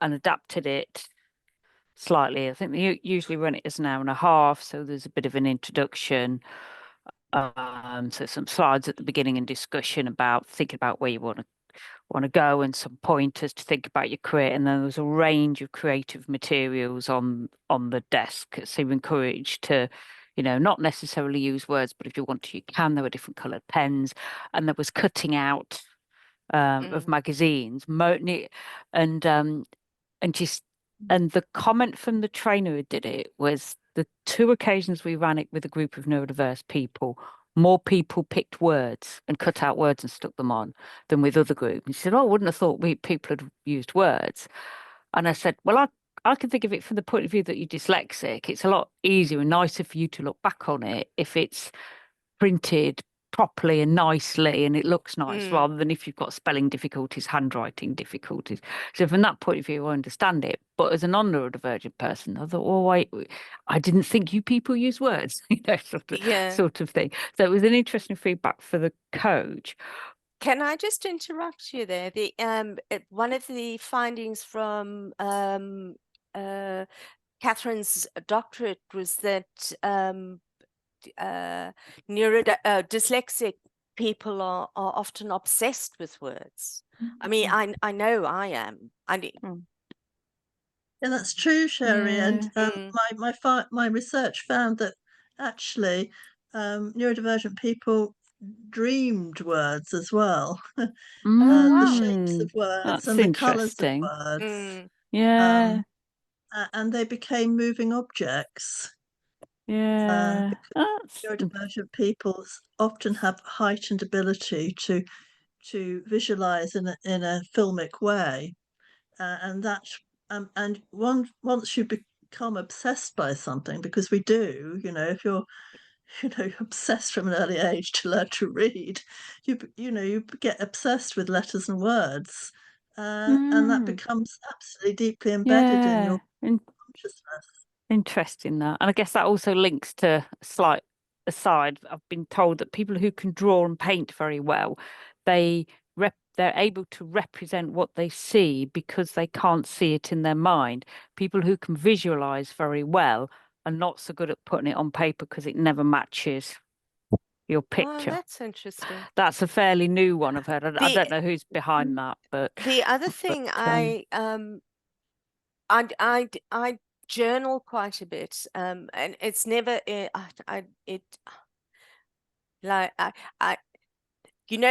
adapted it slightly. I think they usually run it as an hour and a half, so there's a bit of an introduction. So some slides at the beginning and discussion about thinking about where you want to go, and some pointers to think about your career. And then there's a range of creative materials on the desk, so you're encouraged to, not necessarily use words, but if you want to, you can. There were different coloured pens, and there was cutting out of magazines, and the comment from the trainer who did it was the 2 occasions we ran it with a group of neurodiverse people, more people picked words and cut out words and stuck them on than with other groups. He said, "Oh, I wouldn't have thought people had used words." And I said, "Well, I can think of it from the point of view that you're dyslexic. It's a lot easier and nicer for you to look back on it if it's printed properly and nicely and it looks nice, rather than if you've got spelling difficulties, handwriting difficulties." So from that point of view, I understand it. But as a non-neurodivergent person, I thought, "Oh, wait, I didn't think you people use words," sort of thing. So it was an interesting feedback for the coach. Can I just interrupt you there? The one of the findings from Catherine's doctorate was that dyslexic people are often obsessed with words. I mean, I know I am. Yeah, that's true, Cheri. And my research found that actually neurodivergent people dreamed words as well. The shapes of words That's and the colours of interesting. words. Yeah. And they became moving objects. Yeah. Neurodivergent people often have heightened ability to visualize in a filmic way, and that and once you become obsessed by something, because we do, if you're obsessed from an early age to learn to read, you get obsessed with letters and words, and that becomes absolutely deeply embedded in your consciousness. Interesting that. And I guess that also links to a slight aside. I've been told that people who can draw and paint very well, they're able to represent what they see because they can't see it in their mind. People who can visualize very well are not so good at putting it on paper because it never matches your picture. Oh, that's interesting. That's a fairly new one I've heard. I don't know who's behind that, but the other thing I journal quite a bit, and it's never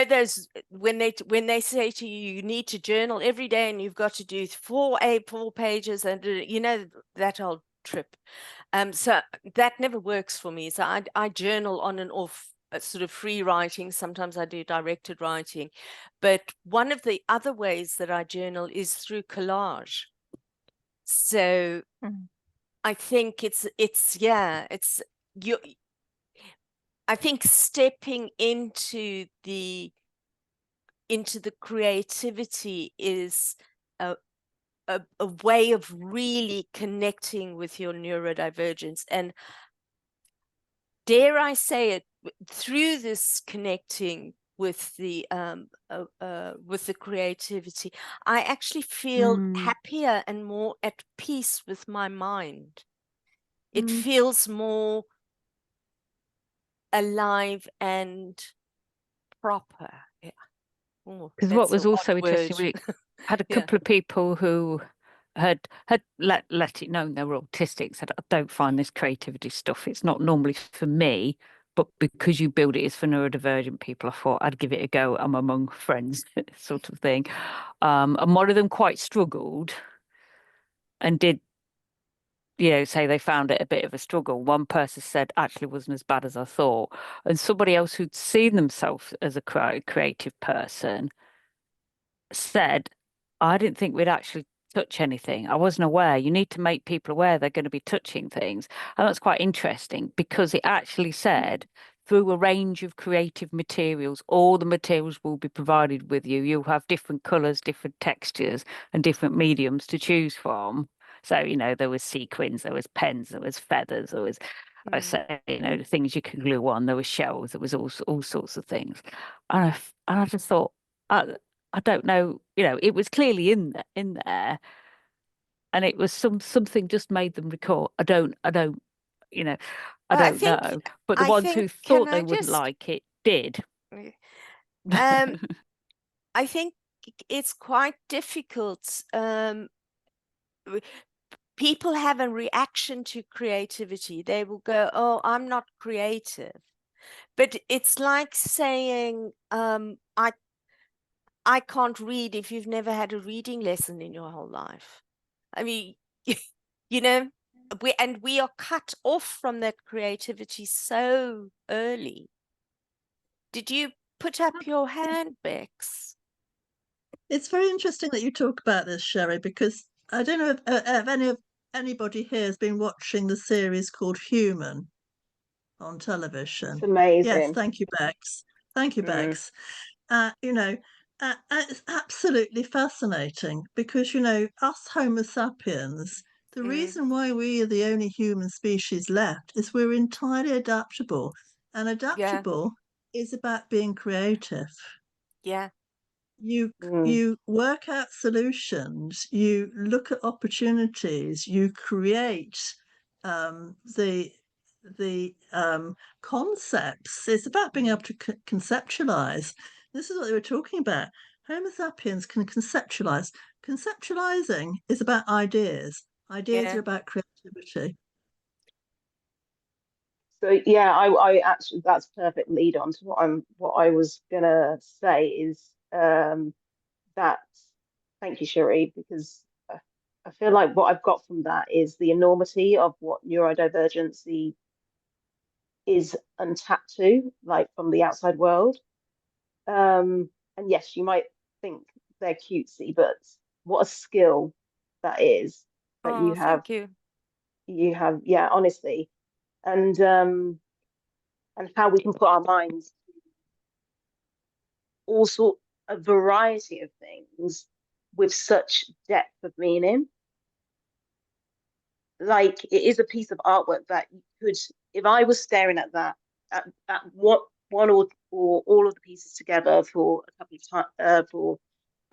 those when they say to you, you need to journal every day and you've got to do 4 pages, and that old trip. So that never works for me. So I journal on and off, sort of free writing. Sometimes I do directed writing, but one of the other ways that I journal is through collage. So I think I think stepping into the creativity is a way of really connecting with your neurodivergence, and dare I say it, through this connecting with the creativity, I actually feel happier and more at peace with my mind. It feels more alive and proper. Because what was also interesting, we had a couple of people who had let it known they were autistic, said, "I don't find this creativity stuff, it's not normally for me, but because you build it is for neurodivergent people, I thought I'd give it a go. I'm among friends," sort of thing. And one of them quite struggled and did, say they found it a bit of a struggle. One person said, "Actually wasn't as bad as I thought." And somebody else who'd seen themselves as a creative person said, I didn't think we'd actually touch anything. I wasn't aware. You need to make people aware they're going to be touching things. And that's quite interesting because it actually said through a range of creative materials, all the materials will be provided with you. You'll have different colours, different textures and different mediums to choose from. So, you know, there was sequins, there was pens, there was feathers, there was, I say, you know, the things you can glue on, there was shells, there was all sorts of things. And I just thought, I don't know, you know, it was clearly in there, and it was something just made them record. I don't, you know, I Well, don't know. But the I ones think, who can thought they I wouldn't just, like it did. I think it's quite difficult. People have a reaction to creativity. They will go, "Oh, I'm not creative." But it's like saying, I can't read if you've never had a reading lesson in your whole life. I mean, you know, we are cut off from that creativity so early. Did you put up your hand, Bex? It's very interesting that you talk about this, Cheri, because I don't know if anybody here has been watching the series called Human on television. It's Yes, amazing. thank you, Bex. Thank you, Bex. You know, it's absolutely fascinating because, you know, us Homo sapiens, the reason why we are the only human species left is we're entirely adaptable. And adaptable is about being creative. Yeah. You work out solutions, you look at opportunities, you create the concepts. It's about being able to conceptualize. This is what they were talking about. Homo sapiens can conceptualize. Conceptualizing is about ideas. Ideas are about creativity. So yeah, I actually, that's perfect lead on to what I was gonna say is that, thank you, Cheri, because I feel like what I've got from that is the enormity of what neurodivergency is untapped to, like from the outside world. And yes, you might think they're cutesy, but what a skill that is that you have. Thank you. You have, yeah, honestly, and how we can put our minds to all sort a variety of things with such depth of meaning. Like, it is a piece of artwork that you could, if I was staring at that, at what one or all of the pieces together for a couple of times, for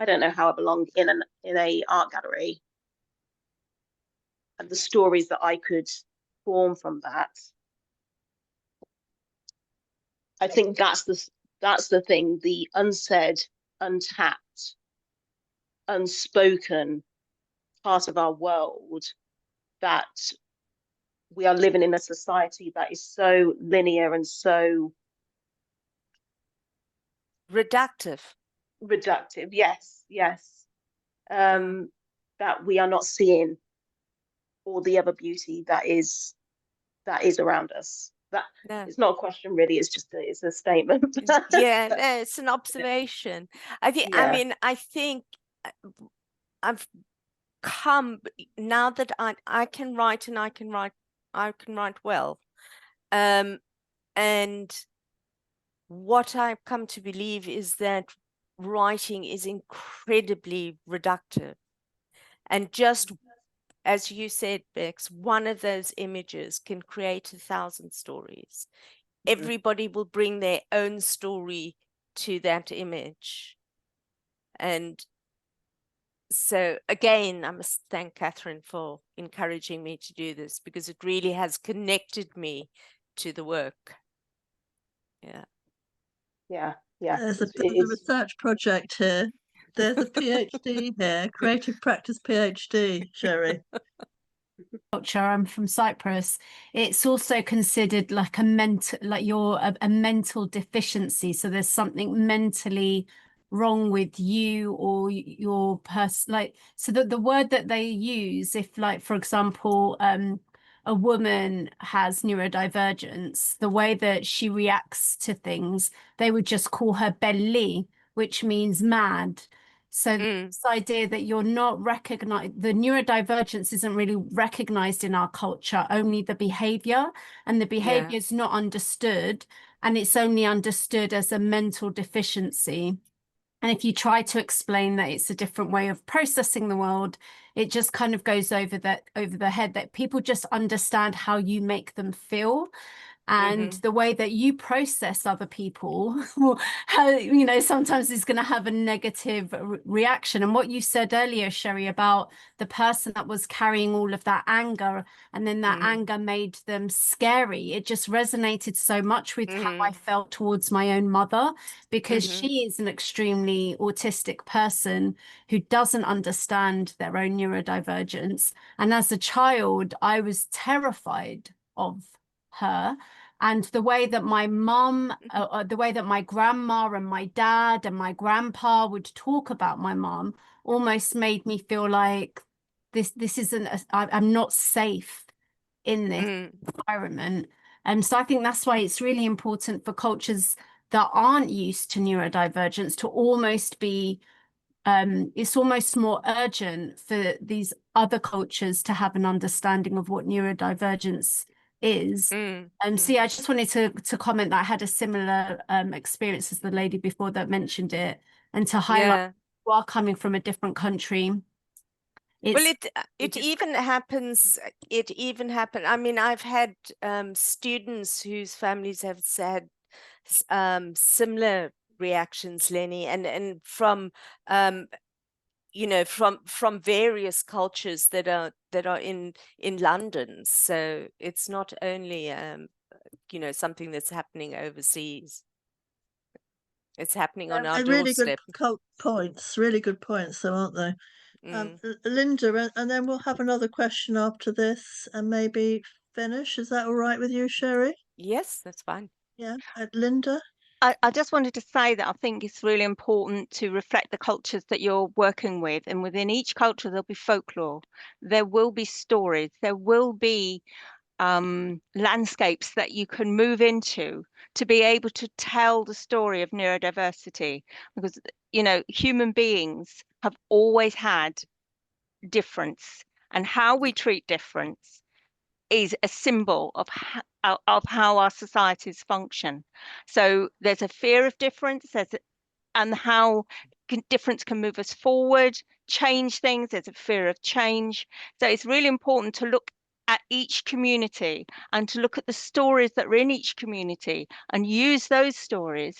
I don't know however long in a art gallery, and the stories that I could form from that, I think that's the thing, the unsaid, untapped, unspoken part of our world, that we are living in a society that is so linear and so reductive. Yes. That we are not seeing all the other beauty that is around us. That it's not a question really, it's just it's a statement. Yeah, no, it's an observation. I think I think I've come now that I can write, and I can write well. And what I've come to believe is that writing is incredibly reductive, and just as you said, Bex, one of those images can create 1,000 stories. Everybody will bring their own story to that image. And so again, I must thank Catherine for encouraging me to do this, because it really has connected me to the work. Yeah. There's a research project here. There's a PhD here, creative practice PhD, Cheri. I'm from Cyprus. It's also considered like a mental deficiency. So there's something mentally wrong with you or your person. Like, so the word that they use, if, like, for example, a woman has neurodivergence, the way that she reacts to things, they would just call her belli, which means mad. So this idea that you're not recognized, the neurodivergence isn't really recognized in our culture, only the behavior, and the behavior is not understood, and it's only understood as a mental deficiency. And if you try to explain that it's a different way of processing the world, it just kind of goes over the head, that people just understand how you make them feel. And the way that you process other people, how, you know, sometimes is going to have a negative reaction. And what you said earlier, Cheri, about the person that was carrying all of that anger, and then that anger made them scary. It just resonated so much with how I felt towards my own mother, because she is an extremely autistic person who doesn't understand their own neurodivergence. And as a child, I was terrified of her. And the way that my mum, the way that my grandma and my dad and my grandpa would talk about my mum almost made me feel like this isn't, I'm not safe in this environment. And so I think that's why it's really important for cultures that aren't used to neurodivergence to almost be, it's almost more urgent for these other cultures to have an understanding of what neurodivergence is. So yeah, I just wanted to comment that I had a similar experience as the lady before that mentioned it, and to highlight you are coming from a different country. Well, it even happens. I mean, I've had students whose families have had similar reactions, Lenny, and from you know, from various cultures that are in London. So it's not only you know, something that's happening overseas. It's happening on our doorstep. Really good points, though, aren't they? Linda, and then we'll have another question after this, and maybe finish. Is that all right with you, Cheri? Yes, that's fine. Yeah, Linda. I just wanted to say that I think it's really important to reflect the cultures that you're working with, and within each culture there'll be folklore, there will be stories, there will be landscapes that you can move into to be able to tell the story of neurodiversity, because, you know, human beings have always had difference, and how we treat difference is a symbol of how our societies function. So there's a fear of difference, and how difference can move us forward, change things. There's a fear of change. So it's really important to look at each community and to look at the stories that are in each community and use those stories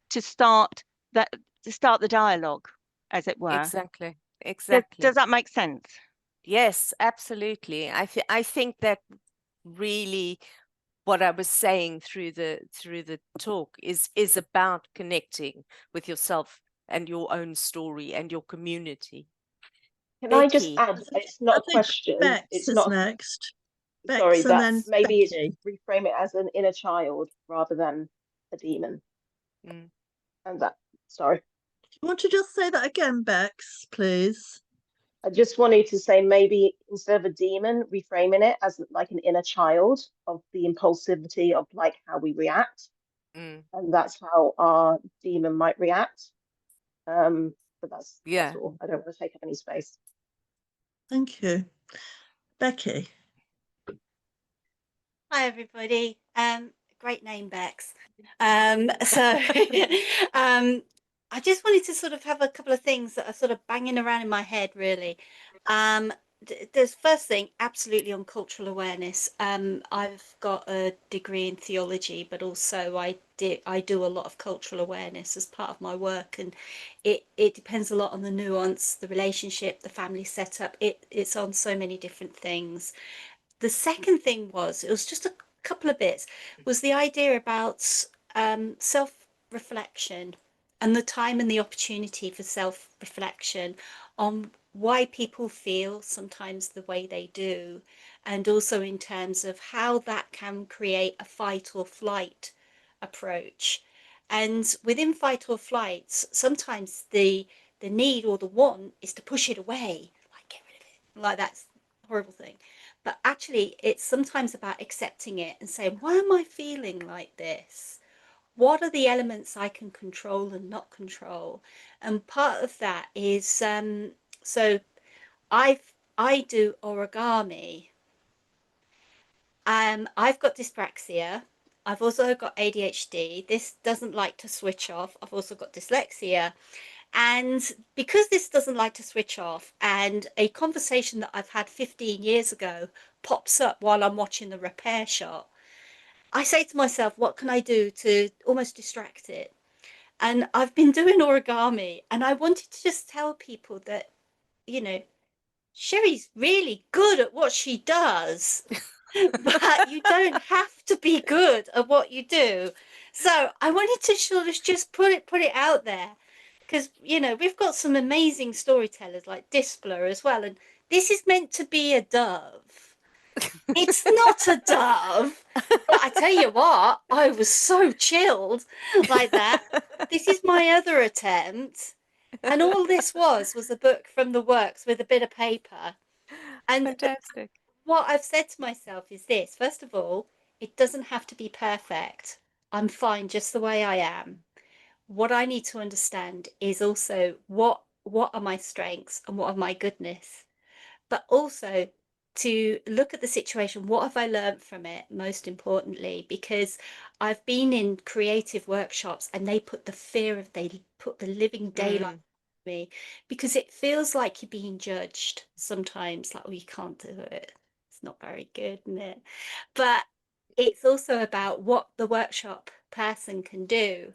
to start the dialogue, as it were. Exactly. Does that make sense? Yes, absolutely. I think that really what I was saying through the talk is about connecting with yourself and your own story and your community. Can I just add, it's not a question. Bex it's is not next. Sorry, Bex, and then that's maybe it's Becky. reframe it as an inner child rather than a demon. And that, sorry. You want to just say that again, Bex, please? I just wanted to say maybe instead of a demon, reframing it as like an inner child of the impulsivity of like how we react. And that's how our demon might react. But that's all. I don't want to take up any space. Thank you. Becky. Hi, everybody. Great name, Bex. So I just wanted to sort of have a couple of things that are sort of banging around in my head, really. There's first thing, absolutely, on cultural awareness. I've got a degree in theology, but also I do a lot of cultural awareness as part of my work, and it depends a lot on the nuance, the relationship, the family setup. It's on so many different things. The second thing was, it was just a couple of bits, was the idea about self-reflection and the time and the opportunity for self-reflection on why people feel sometimes the way they do, and also in terms of how that can create a fight or flight approach. And within fight or flight, sometimes the need or the want is to push it away, like get rid of it, like that's a horrible thing. But actually, it's sometimes about accepting it and saying, why am I feeling like this? what are the elements I can control and not control? And part of that is so I do origami. I've got dyspraxia. I've also got ADHD. This doesn't like to switch off. I've also got dyslexia. And because this doesn't like to switch off, and a conversation that I've had 15 years ago pops up while I'm watching the repair shop, I say to myself, what can I do to almost distract it? And I've been doing origami, and I wanted to just tell people that, you know, Cheri's really good at what she does, but you don't have to be good at what you do. So I wanted to sort of just put it out there, because, you know, we've got some amazing storytellers like Displer as well, and this is meant to be a dove. It's not a dove, but I tell you what, I was so chilled like that. This is my other attempt. And all this was a book from the works with a bit of paper. And Fantastic. what I've said to myself is this: first of all, it doesn't have to be perfect. I'm fine just the way I am. What I need to understand is also what are my strengths and what are my goodness, but also to look at the situation. What have I learned from it, most importantly? Because I've been in creative workshops and they put the living daylight me, because it feels like you're being judged sometimes, like, oh, you can't do it, it's not very good, isn't it? But it's also about what the workshop person can do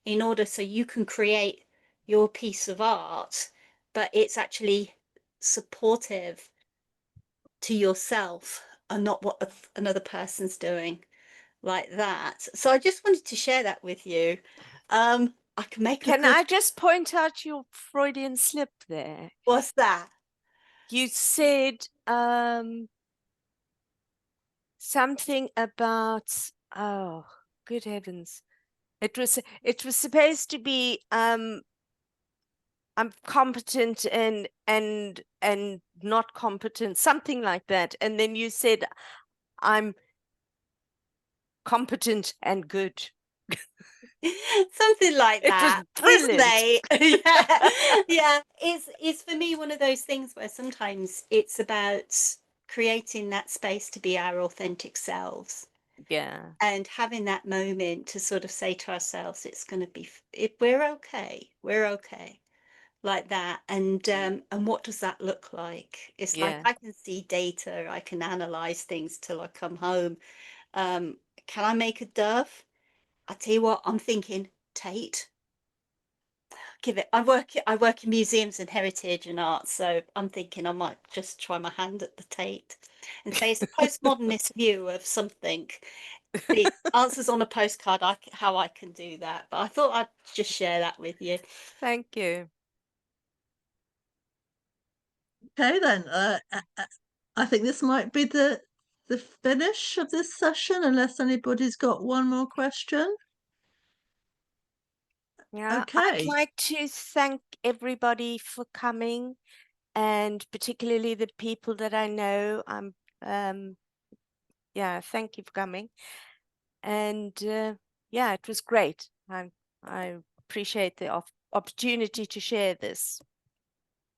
in order so you can create your piece of art, but it's actually supportive to yourself and not what another person's doing, like that. So I just wanted to share that with you. I can make a Can good... I just point out your Freudian slip there? What's that? You said something about, oh, good heavens. It was supposed to be I'm competent and not competent, something like that. And then you said I'm competent and good. Something like It was that. brilliant. Yeah. It's for me one of those things where sometimes it's about creating that space to be our authentic selves. Yeah. And having that moment to sort of say to ourselves, it's going to be, we're okay, like that. And what does that look like? It's like, Yeah. I can see data, I can analyze things till I come home. Can I make a dove? I tell you what, I'm thinking Tate. Give it. I work in museums and heritage and art, so I'm thinking I might just try my hand at the Tate and say it's a postmodernist view of something. The answers on a postcard, how I can do that. But I thought I'd just share that with you. Thank you. Okay, then. I think this might be the finish of this session, unless anybody's got one more question. Yeah, Okay. I'd like to thank everybody for coming, and particularly the people that I know. Yeah, thank you for coming. And yeah, it was great. I appreciate the opportunity to share this.